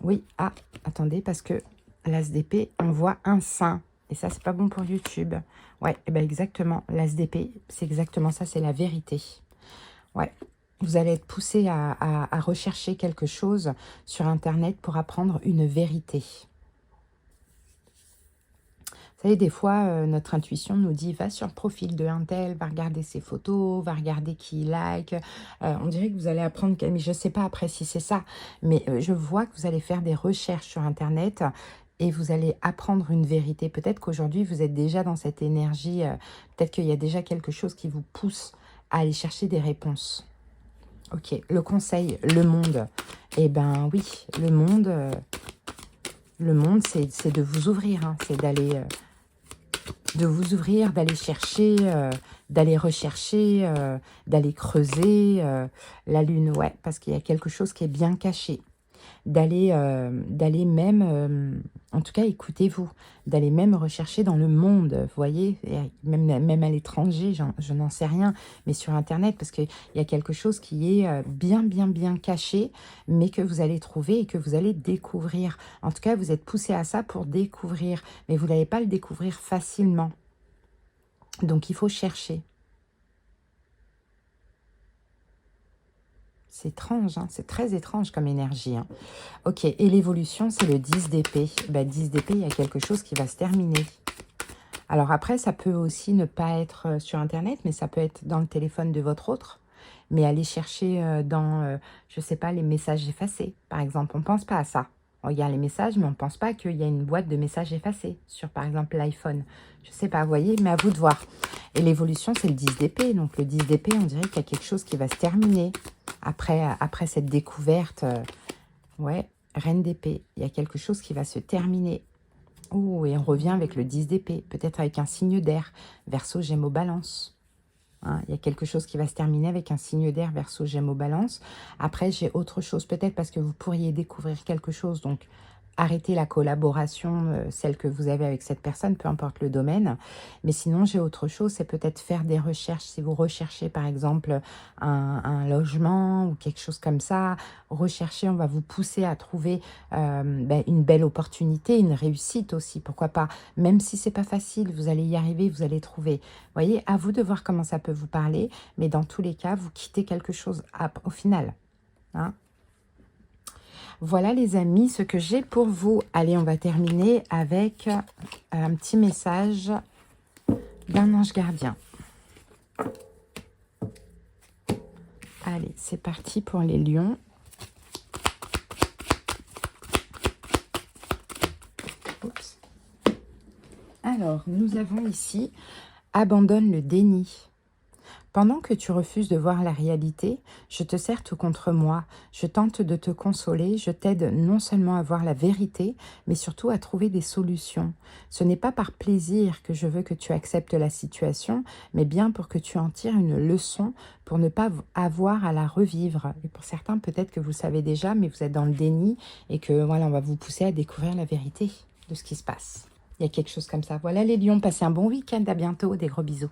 Oui, ah, attendez, parce que l'as d'épée, on voit un sein. Et ça, c'est pas bon pour YouTube. Ouais, et ben exactement, l'as d'épée, c'est exactement ça, c'est la vérité. Ouais, vous allez être poussé à rechercher quelque chose sur Internet pour apprendre une vérité. Vous savez, des fois, notre intuition nous dit, va sur le profil de un tel, va regarder ses photos, va regarder qui il like. On dirait que vous allez apprendre, mais je ne sais pas après si c'est ça, mais je vois que vous allez faire des recherches sur Internet et vous allez apprendre une vérité. Peut-être qu'aujourd'hui, vous êtes déjà dans cette énergie, peut-être qu'il y a déjà quelque chose qui vous pousse à aller chercher des réponses. Ok, le conseil, le monde. Eh ben oui, le monde, c'est de vous ouvrir, hein, c'est d'aller... de vous ouvrir, d'aller chercher, d'aller rechercher, d'aller creuser la lune, ouais, parce qu'il y a quelque chose qui est bien caché. D'aller même, en tout cas, écoutez-vous, d'aller même rechercher dans le monde, vous voyez, et même à l'étranger, je n'en sais rien, mais sur Internet, parce qu'il y a quelque chose qui est bien caché, mais que vous allez trouver et que vous allez découvrir. En tout cas, vous êtes poussé à ça pour découvrir, mais vous n'allez pas le découvrir facilement. Donc, il faut chercher. C'est étrange, hein, c'est très étrange comme énergie. Hein. Ok, et l'évolution, c'est le 10 d'épée. 10 d'épée, il y a quelque chose qui va se terminer. Alors après, ça peut aussi ne pas être sur Internet, mais ça peut être dans le téléphone de votre autre. Mais aller chercher dans, je ne sais pas, les messages effacés, par exemple. On ne pense pas à ça. On regarde les messages, mais on ne pense pas qu'il y a une boîte de messages effacés sur, par exemple, l'iPhone. Je ne sais pas, vous voyez, mais à vous de voir. Et l'évolution, c'est le 10 d'épée. Donc le 10 d'épée, on dirait qu'il y a quelque chose qui va se terminer après cette découverte. Ouais, reine d'épée. Il y a quelque chose qui va se terminer. Oh, et on revient avec le 10 d'épée. Peut-être avec un signe d'air. Verseau, Gémeaux, Balance. Hein, il y a quelque chose qui va se terminer avec un signe d'air, Verseau, Gémeaux, Balance. Après, j'ai autre chose. Peut-être parce que vous pourriez découvrir quelque chose. Donc, arrêtez la collaboration, celle que vous avez avec cette personne, peu importe le domaine. Mais sinon, j'ai autre chose, c'est peut-être faire des recherches. Si vous recherchez, par exemple, un logement ou quelque chose comme ça, rechercher, on va vous pousser à trouver une belle opportunité, une réussite aussi, pourquoi pas. Même si c'est pas facile, vous allez y arriver, vous allez trouver. Vous voyez, à vous de voir comment ça peut vous parler. Mais dans tous les cas, vous quittez quelque chose au final. Hein. Voilà les amis, ce que j'ai pour vous. Allez, on va terminer avec un petit message d'un ange gardien. Allez, c'est parti pour les lions. Oups. Alors, nous avons ici, abandonne le déni. Pendant que tu refuses de voir la réalité, je te serre tout contre moi, je tente de te consoler, je t'aide non seulement à voir la vérité, mais surtout à trouver des solutions. Ce n'est pas par plaisir que je veux que tu acceptes la situation, mais bien pour que tu en tires une leçon, pour ne pas avoir à la revivre. Et pour certains, peut-être que vous le savez déjà, mais vous êtes dans le déni et que voilà, on va vous pousser à découvrir la vérité de ce qui se passe. Il y a quelque chose comme ça. Voilà les lions, passez un bon week-end, à bientôt, des gros bisous.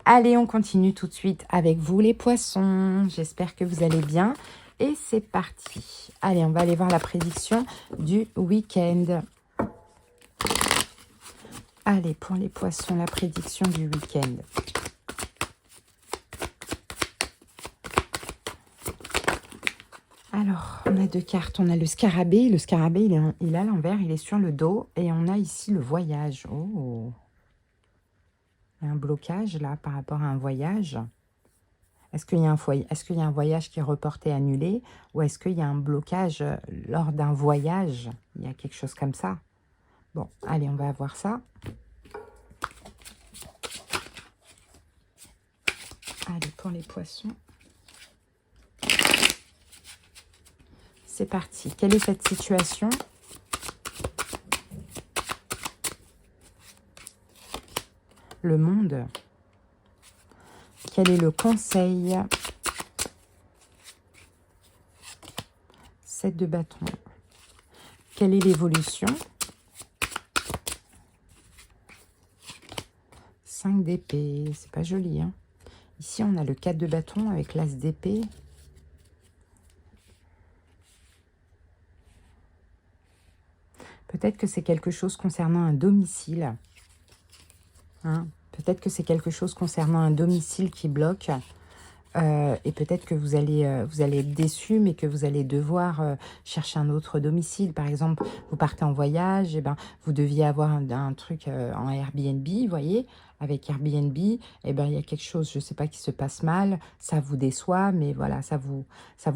Allez, on continue tout de suite avec vous les poissons. J'espère que vous allez bien. Et c'est parti. Allez, on va aller voir la prédiction du week-end. Allez, pour les poissons, la prédiction du week-end. Alors, on a deux cartes. On a le scarabée. Le scarabée, il est à l'envers, il est sur le dos. Et on a ici le voyage. Oh! Un blocage là par rapport à un voyage. Est-ce qu'il y a un voyage qui est reporté, annulé, ou est-ce qu'il y a un blocage lors d'un voyage? Il y a quelque chose comme ça. Bon, allez, on va voir ça. Allez, pour les poissons. C'est parti. Quelle est cette situation ? Le monde. Quel est le conseil? 7 de bâton. Quelle est l'évolution? 5 d'épée. C'est pas joli, hein? Ici, on a le 4 de bâton avec l'as d'épée. Peut-être que c'est quelque chose concernant un domicile. Hein, peut-être que c'est quelque chose concernant un domicile qui bloque. Et peut-être que vous allez être déçu, mais que vous allez devoir chercher un autre domicile. Par exemple, vous partez en voyage, et ben, vous deviez avoir un truc en Airbnb, vous voyez, avec Airbnb, et ben, il y a quelque chose, je ne sais pas, qui se passe mal, ça vous déçoit, mais voilà, ça vous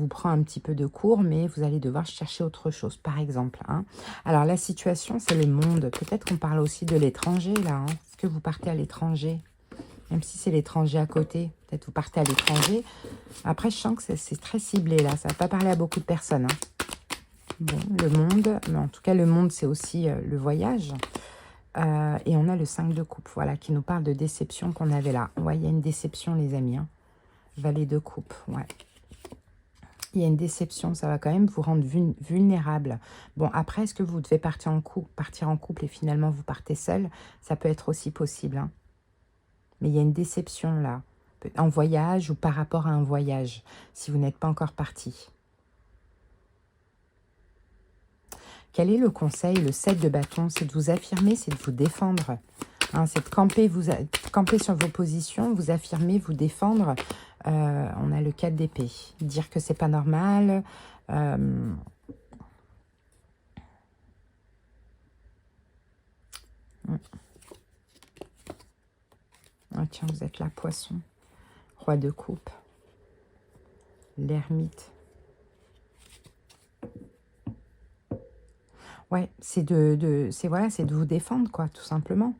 prend un petit peu de cours, mais vous allez devoir chercher autre chose, par exemple. Hein. Alors, la situation, c'est le monde. Peut-être qu'on parle aussi de l'étranger, là. Hein. Est-ce que vous partez à l'étranger ? Même si c'est l'étranger à côté, peut-être vous partez à l'étranger. Après, je sens que c'est très ciblé là, ça ne va pas parler à beaucoup de personnes. Hein. Bon, le monde, mais en tout cas, le monde, c'est aussi le voyage. Et on a le 5 de coupe, voilà, qui nous parle de déception qu'on avait là. Ouais, il y a une déception, les amis. Hein. Valet de coupe, ouais. Il y a une déception, ça va quand même vous rendre vulnérable. Bon, après, est-ce que vous devez partir en couple et finalement vous partez seul? Ça peut être aussi possible. Hein. Mais il y a une déception là, en voyage ou par rapport à un voyage, si vous n'êtes pas encore parti. Quel est le conseil? Le 7 de bâton, c'est de vous affirmer, c'est de vous défendre. Hein, c'est de camper sur vos positions, vous affirmer, vous défendre. On a le 4 d'épée. Dire que c'est pas normal. Ah, tiens, vous êtes là, poisson. Roi de coupe. L'ermite. Ouais, c'est voilà, c'est de vous défendre, quoi, tout simplement.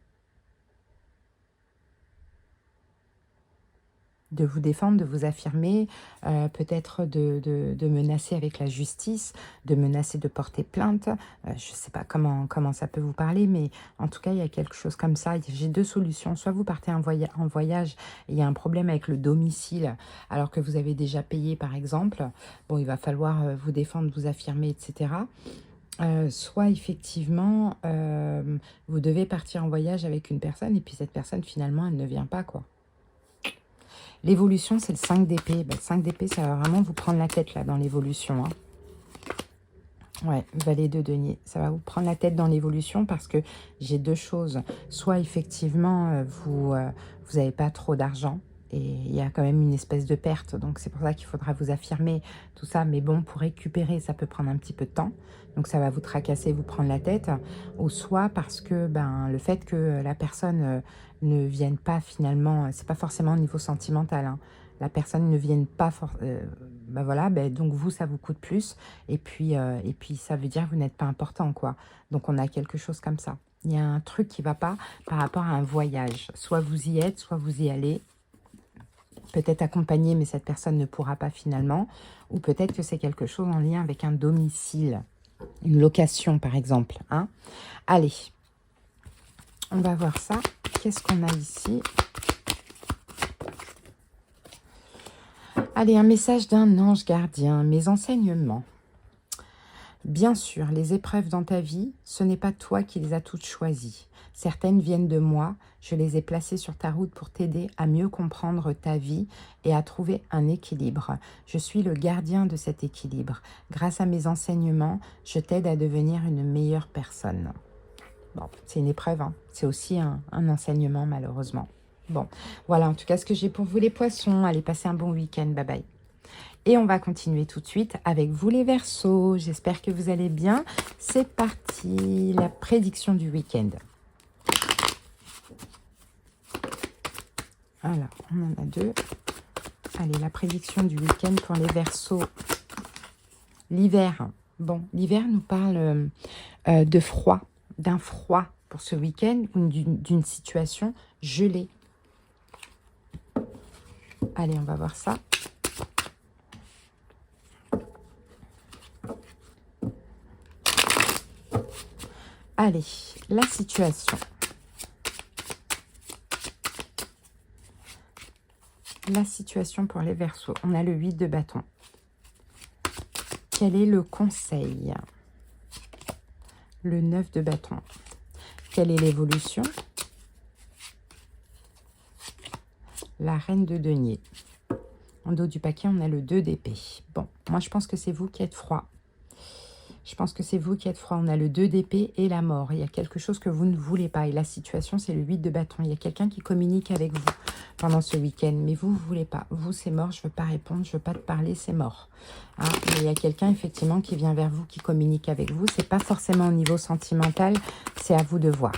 De vous défendre, de vous affirmer, peut-être de menacer avec la justice, de menacer de porter plainte. Je ne sais pas comment ça peut vous parler, mais en tout cas, il y a quelque chose comme ça. J'ai deux solutions. Soit vous partez en voyage et il y a un problème avec le domicile, alors que vous avez déjà payé, par exemple. Bon, il va falloir vous défendre, vous affirmer, etc. Soit effectivement, vous devez partir en voyage avec une personne et puis cette personne, finalement, elle ne vient pas, quoi. L'évolution, c'est le 5 d'épée. Le 5 d'épée, ça va vraiment vous prendre la tête là dans l'évolution. Hein. Ouais, valet de denier. Ça va vous prendre la tête dans l'évolution parce que j'ai deux choses. Soit effectivement, vous n'avez pas trop d'argent et il y a quand même une espèce de perte. Donc c'est pour ça qu'il faudra vous affirmer tout ça. Mais bon, pour récupérer, ça peut prendre un petit peu de temps. Donc ça va vous tracasser, vous prendre la tête. Ou soit parce que le fait que la personne ne vienne pas finalement, c'est pas forcément au niveau sentimental. Hein. La personne ne vienne pas, voilà, donc vous, ça vous coûte plus. Et puis ça veut dire que vous n'êtes pas important, quoi. Donc on a quelque chose comme ça. Il y a un truc qui ne va pas par rapport à un voyage. Soit vous y êtes, soit vous y allez. Peut-être accompagné, mais cette personne ne pourra pas finalement. Ou peut-être que c'est quelque chose en lien avec un domicile. Une location, par exemple. Hein. Allez, on va voir ça. Qu'est-ce qu'on a ici? Allez, un message d'un ange gardien. Mes enseignements. Bien sûr, les épreuves dans ta vie, ce n'est pas toi qui les as toutes choisies. Certaines viennent de moi, je les ai placées sur ta route pour t'aider à mieux comprendre ta vie et à trouver un équilibre. Je suis le gardien de cet équilibre. Grâce à mes enseignements, je t'aide à devenir une meilleure personne. Bon, c'est une épreuve, hein. C'est aussi un enseignement malheureusement. Bon, voilà en tout cas ce que j'ai pour vous les poissons. Allez, passez un bon week-end, bye bye. Et on va continuer tout de suite avec vous les Verseaux. J'espère que vous allez bien. C'est parti, la prédiction du week-end. Alors, on en a deux. Allez, la prédiction du week-end pour les Verseaux. L'hiver. Bon, l'hiver nous parle de froid, d'un froid pour ce week-end ou d'une situation gelée. Allez, on va voir ça. Allez, la situation. La situation pour les Verseaux. On a le 8 de bâton. Quel est le conseil? Le 9 de bâton. Quelle est l'évolution? La reine de denier. En dos du paquet, on a le 2 d'épée. Bon, moi je pense que c'est vous qui êtes froid. Je pense que c'est vous qui êtes froid. On a le 2 d'épée et la mort. Il y a quelque chose que vous ne voulez pas. Et la situation, c'est le 8 de bâton. Il y a quelqu'un qui communique avec vous pendant ce week-end. Mais vous, vous ne voulez pas. Vous, c'est mort. Je ne veux pas répondre. Je ne veux pas te parler. C'est mort. Hein, mais il y a quelqu'un, effectivement, qui vient vers vous, qui communique avec vous. Ce n'est pas forcément au niveau sentimental. C'est à vous de voir.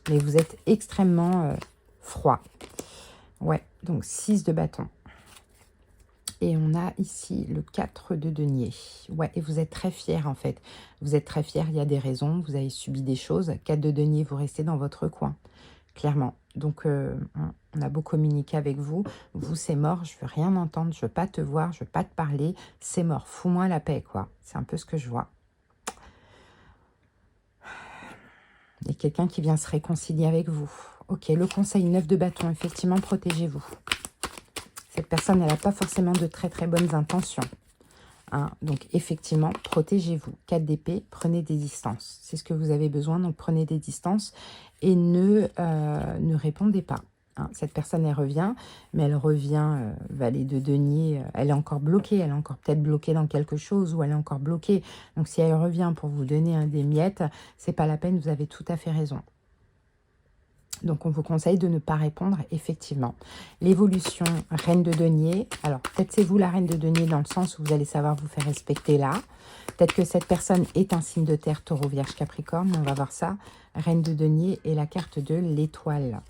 Mais vous êtes extrêmement froid. Ouais, donc 6 de bâton. Et on a ici le 4 de denier. Ouais, et vous êtes très fiers en fait. Vous êtes très fiers, il y a des raisons, vous avez subi des choses. 4 de denier, vous restez dans votre coin, clairement. Donc, on a beau communiquer avec vous. Vous, c'est mort, je veux rien entendre, je veux pas te voir, je veux pas te parler. C'est mort, fous-moi la paix, quoi. C'est un peu ce que je vois. Il y a quelqu'un qui vient se réconcilier avec vous. Ok, le conseil 9 de bâton, effectivement, protégez-vous. Cette personne, elle n'a pas forcément de très très bonnes intentions. Hein, donc, effectivement, protégez-vous. 4 d'épée, prenez des distances. C'est ce que vous avez besoin, donc prenez des distances et ne répondez pas. Hein, cette personne, elle revient, mais elle revient, valet de denier, elle est encore bloquée, elle est encore peut-être bloquée dans quelque chose ou elle est encore bloquée. Donc, si elle revient pour vous donner des miettes, c'est pas la peine, vous avez tout à fait raison. Donc, on vous conseille de ne pas répondre, effectivement. L'évolution, reine de denier. Alors, peut-être c'est vous la reine de denier dans le sens où vous allez savoir vous faire respecter là. Peut-être que cette personne est un signe de terre, taureau, vierge, capricorne. On va voir ça. Reine de denier et la carte de l'étoile.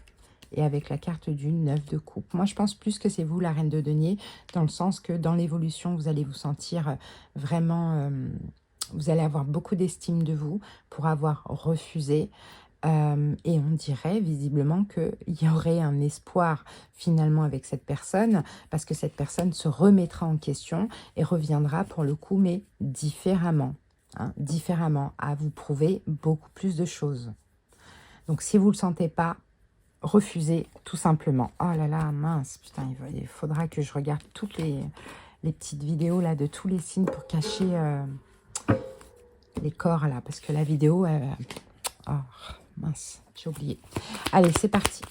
Et avec la carte du 9 de coupe. Moi, je pense plus que c'est vous la reine de denier, dans le sens que dans l'évolution, vous allez vous sentir vraiment... vous allez avoir beaucoup d'estime de vous pour avoir refusé. Et on dirait visiblement qu'il y aurait un espoir finalement avec cette personne, parce que cette personne se remettra en question et reviendra pour le coup, mais différemment. Hein, différemment, à vous prouver beaucoup plus de choses. Donc si vous ne le sentez pas, refusez tout simplement. Oh là là, mince, putain, il faudra que je regarde toutes les petites vidéos là de tous les signes pour cacher les corps là, parce que la vidéo... oh, mince, j'ai oublié. Allez, c'est parti.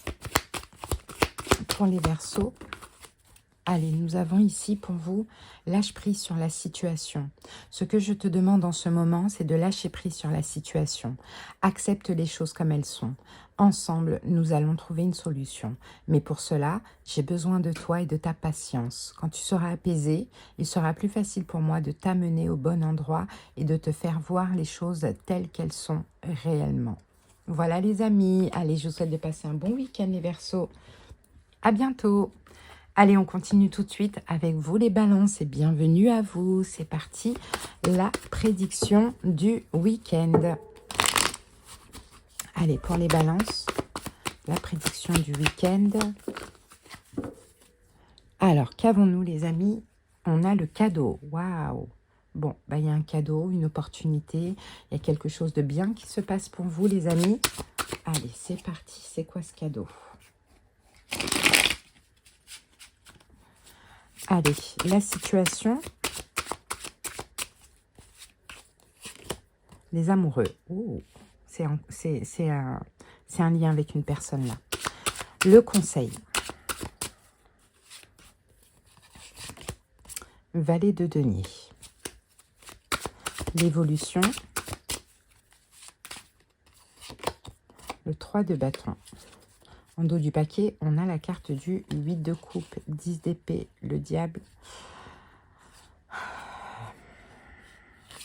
Pour les Verseaux. Allez, nous avons ici pour vous, lâche prise sur la situation. Ce que je te demande en ce moment, c'est de lâcher prise sur la situation. Accepte les choses comme elles sont. Ensemble, nous allons trouver une solution. Mais pour cela, j'ai besoin de toi et de ta patience. Quand tu seras apaisé, il sera plus facile pour moi de t'amener au bon endroit et de te faire voir les choses telles qu'elles sont réellement. Voilà les amis. Allez, je vous souhaite de passer un bon week-end les Verseaux. À bientôt. Allez, on continue tout de suite avec vous les balances et bienvenue à vous. C'est parti, la prédiction du week-end. Allez, pour les balances, la prédiction du week-end. Alors, qu'avons-nous les amis? On a le cadeau. Waouh! Bon, bah, il y a un cadeau, une opportunité. Il y a quelque chose de bien qui se passe pour vous les amis. Allez, c'est parti. C'est quoi ce cadeau? Allez, la situation, les amoureux. Oh, c'est un lien avec une personne là. Le conseil. Valet de denier. L'évolution. Le 3 de bâton. En dos du paquet, on a la carte du 8 de coupe, 10 d'épée, le diable.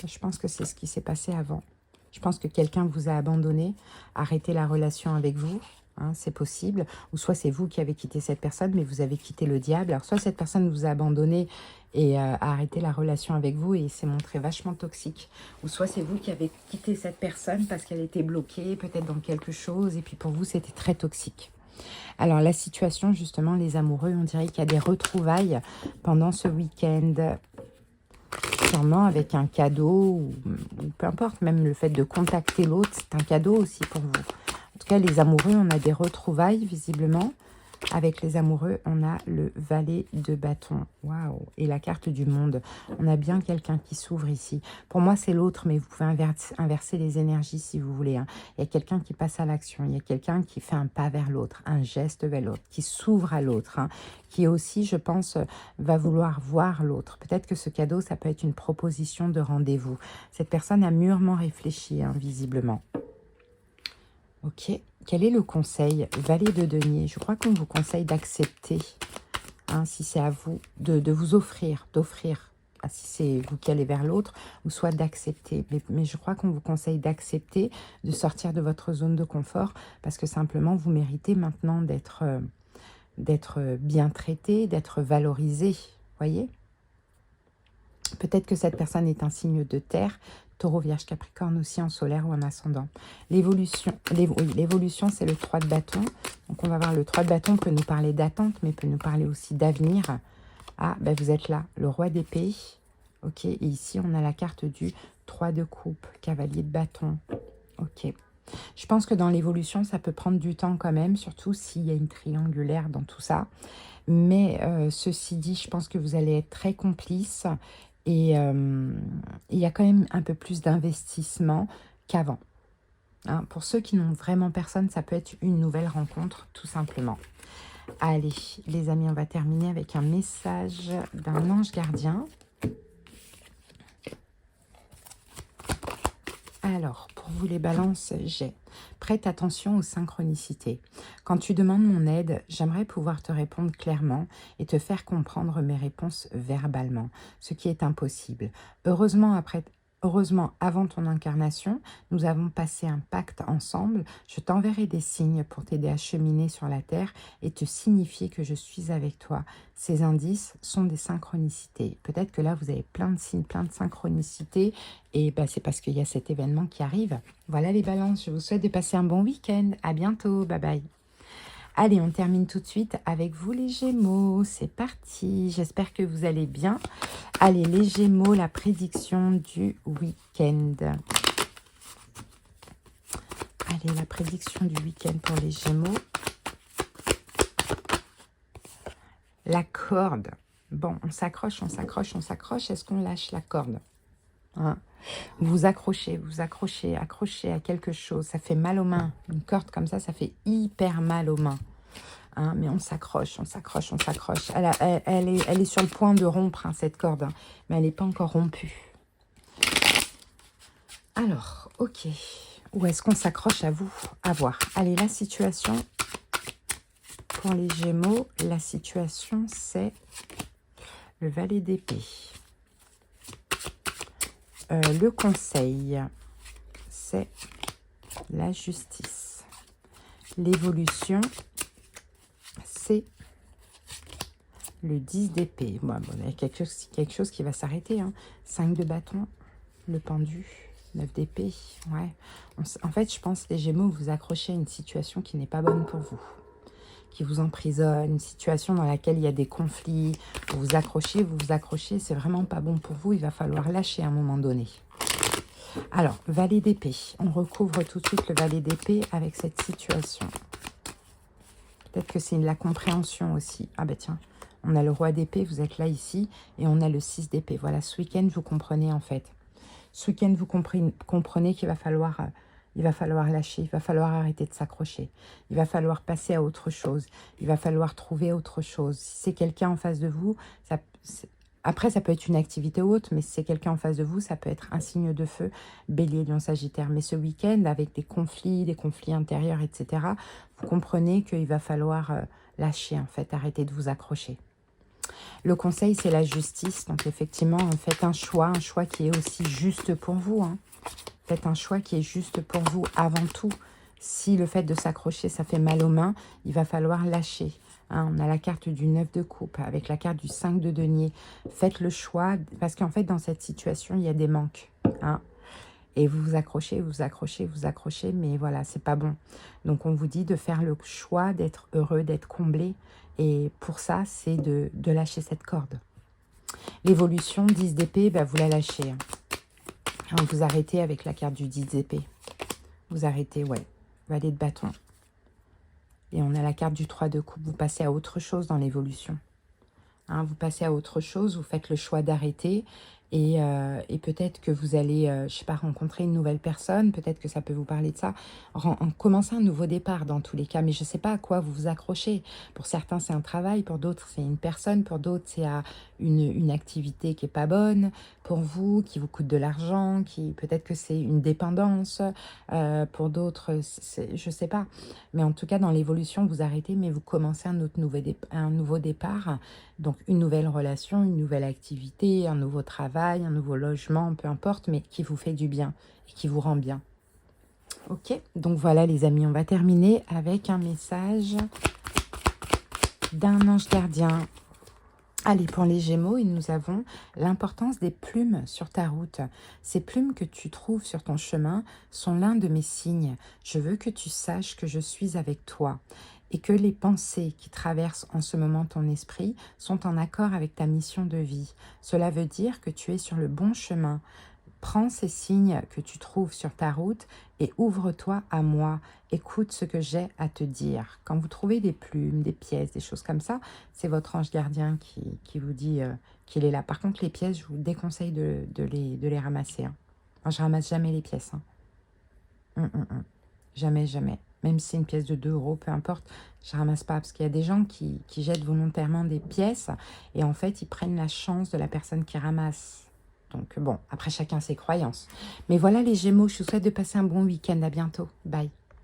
Je pense que c'est ce qui s'est passé avant. Je pense que quelqu'un vous a abandonné, arrêté la relation avec vous. Hein, c'est possible. Ou soit c'est vous qui avez quitté cette personne, mais vous avez quitté le diable. Alors soit cette personne vous a abandonné et a arrêté la relation avec vous et s'est montré vachement toxique. Ou soit c'est vous qui avez quitté cette personne parce qu'elle était bloquée, peut-être dans quelque chose. Et puis pour vous, c'était très toxique. Alors, la situation, justement, les amoureux, on dirait qu'il y a des retrouvailles pendant ce week-end. Sûrement avec un cadeau, ou peu importe, même le fait de contacter l'autre, c'est un cadeau aussi pour vous. En tout cas, les amoureux, on a des retrouvailles, visiblement. Avec les amoureux, on a le valet de bâton. Waouh! Et la carte du monde. On a bien quelqu'un qui s'ouvre ici. Pour moi, c'est l'autre, mais vous pouvez inverser les énergies si vous voulez. Hein. Il y a quelqu'un qui passe à l'action. Il y a quelqu'un qui fait un pas vers l'autre, un geste vers l'autre, qui s'ouvre à l'autre. Hein, qui aussi, je pense, va vouloir voir l'autre. Peut-être que ce cadeau, ça peut être une proposition de rendez-vous. Cette personne a mûrement réfléchi, hein, visiblement. Ok, quel est le conseil? Valet de denier, je crois qu'on vous conseille d'accepter, hein, si c'est à vous, de vous offrir, d'offrir, si c'est vous qui allez vers l'autre, ou soit d'accepter. Mais je crois qu'on vous conseille d'accepter, de sortir de votre zone de confort, parce que simplement, vous méritez maintenant d'être bien traité, d'être valorisé, voyez? Peut-être que cette personne est un signe de terre, Taureau, Vierge, Capricorne aussi en solaire ou en ascendant. L'évolution, l'évolution, c'est le 3 de bâton. Donc, on va voir le 3 de bâton peut nous parler d'attente, mais peut nous parler aussi d'avenir. Ah, ben vous êtes là, le roi d'épée. Ok, et ici, on a la carte du 3 de coupe, cavalier de bâton. Ok. Je pense que dans l'évolution, ça peut prendre du temps quand même, surtout s'il y a une triangulaire dans tout ça. Mais ceci dit, je pense que vous allez être très complices et il y a quand même un peu plus d'investissement qu'avant. Hein, pour ceux qui n'ont vraiment personne, ça peut être une nouvelle rencontre, tout simplement. Allez, les amis, on va terminer avec un message d'un ange gardien. Alors, pour vous les balances, j'ai prête attention aux synchronicités. Quand tu demandes mon aide, j'aimerais pouvoir te répondre clairement et te faire comprendre mes réponses verbalement, ce qui est impossible. Heureusement, avant ton incarnation, nous avons passé un pacte ensemble. Je t'enverrai des signes pour t'aider à cheminer sur la Terre et te signifier que je suis avec toi. Ces indices sont des synchronicités. Peut-être que là, vous avez plein de signes, plein de synchronicités. Et bah, c'est parce qu'il y a cet événement qui arrive. Voilà les balances. Je vous souhaite de passer un bon week-end. À bientôt. Bye bye. Allez, on termine tout de suite avec vous les Gémeaux. C'est parti. J'espère que vous allez bien. Allez, les Gémeaux, la prédiction du week-end. Allez, la prédiction du week-end pour les Gémeaux. La corde. Bon, on s'accroche, on s'accroche, on s'accroche. Est-ce qu'on lâche la corde, hein? Vous accrochez, accrochez à quelque chose. Ça fait mal aux mains. Une corde comme ça fait hyper mal aux mains. Hein, mais on s'accroche, on s'accroche, on s'accroche. Elle est sur le point de rompre, hein, cette corde. Hein, mais elle n'est pas encore rompue. Alors, ok. Où est-ce qu'on s'accroche à vous? À voir. Allez, la situation pour les Gémeaux. La situation, c'est le valet d'épée. Le conseil, c'est la justice. L'évolution, c'est le 10 d'épée. Bon, il y a quelque chose qui va s'arrêter. Hein. 5 de bâton, le pendu, 9 d'épée. Ouais. En fait, je pense, les Gémeaux, vous accrochez à une situation qui n'est pas bonne pour vous, qui vous emprisonne, une situation dans laquelle il y a des conflits. Vous vous accrochez, c'est vraiment pas bon pour vous. Il va falloir lâcher à un moment donné. Alors, valet d'épée. On recouvre tout de suite le valet d'épée avec cette situation. Peut-être que c'est la compréhension aussi. Ah ben tiens, on a le roi d'épée, vous êtes là ici, et on a le 6 d'épée. Voilà, ce week-end, vous comprenez en fait. Ce week-end, vous comprenez qu'il va falloir lâcher, il va falloir arrêter de s'accrocher. Il va falloir passer à autre chose. Il va falloir trouver autre chose. Si c'est quelqu'un en face de vous, après, ça peut être une activité ou autre, mais si c'est quelqu'un en face de vous, ça peut être un signe de feu, bélier, lion, sagittaire. Mais ce week-end, avec des conflits intérieurs, etc., vous comprenez qu'il va falloir lâcher, en fait, arrêter de vous accrocher. Le conseil, c'est la justice. Donc, effectivement, faites un choix qui est aussi juste pour vous. Hein. Faites un choix qui est juste pour vous avant tout. Si le fait de s'accrocher, ça fait mal aux mains, il va falloir lâcher. Hein, on a la carte du 9 de coupe avec la carte du 5 de denier. Faites le choix, parce qu'en fait, dans cette situation, il y a des manques. Hein, et vous vous accrochez, mais voilà, c'est pas bon. Donc, on vous dit de faire le choix d'être heureux, d'être comblé. Et pour ça, c'est de lâcher cette corde. L'évolution 10 d'épée, bah, vous la lâchez. Hein. Vous arrêtez avec la carte du 10 d'épée. Vous arrêtez, ouais. Valet de bâton. Et on a la carte du 3 de coupe. Vous passez à autre chose dans l'évolution. Hein, vous passez à autre chose, vous faites le choix d'arrêter. Et peut-être que vous allez, je sais pas, rencontrer une nouvelle personne. Peut-être que ça peut vous parler de ça. Commencer un nouveau départ dans tous les cas. Mais je ne sais pas à quoi vous vous accrochez. Pour certains, c'est un travail. Pour d'autres, c'est une personne. Pour d'autres, c'est à une activité qui n'est pas bonne. Pour vous, qui vous coûte de l'argent. Peut-être que c'est une dépendance. Pour d'autres, je ne sais pas. Mais en tout cas, dans l'évolution, vous arrêtez, mais vous commencez un nouveau départ. Donc, une nouvelle relation, une nouvelle activité, un nouveau travail, un nouveau logement, peu importe, mais qui vous fait du bien et qui vous rend bien. Ok, donc voilà les amis, on va terminer avec un message d'un ange gardien. Allez, pour les Gémeaux, nous avons l'importance des plumes sur ta route. Ces plumes que tu trouves sur ton chemin sont l'un de mes signes. Je veux que tu saches que je suis avec toi et que les pensées qui traversent en ce moment ton esprit sont en accord avec ta mission de vie. Cela veut dire que tu es sur le bon chemin. Prends ces signes que tu trouves sur ta route et ouvre-toi à moi. Écoute ce que j'ai à te dire. Quand vous trouvez des plumes, des pièces, des choses comme ça, c'est votre ange gardien qui vous dit qu'il est là. Par contre, les pièces, je vous déconseille de les ramasser, hein. Moi, je ramasse jamais les pièces, hein. Jamais, jamais. Même si c'est une pièce de 2 euros, peu importe, je ramasse pas. Parce qu'il y a des gens qui jettent volontairement des pièces et en fait, ils prennent la chance de la personne qui ramasse. Donc bon, après chacun ses croyances. Mais voilà les Gémeaux, je vous souhaite de passer un bon week-end. À bientôt. Bye.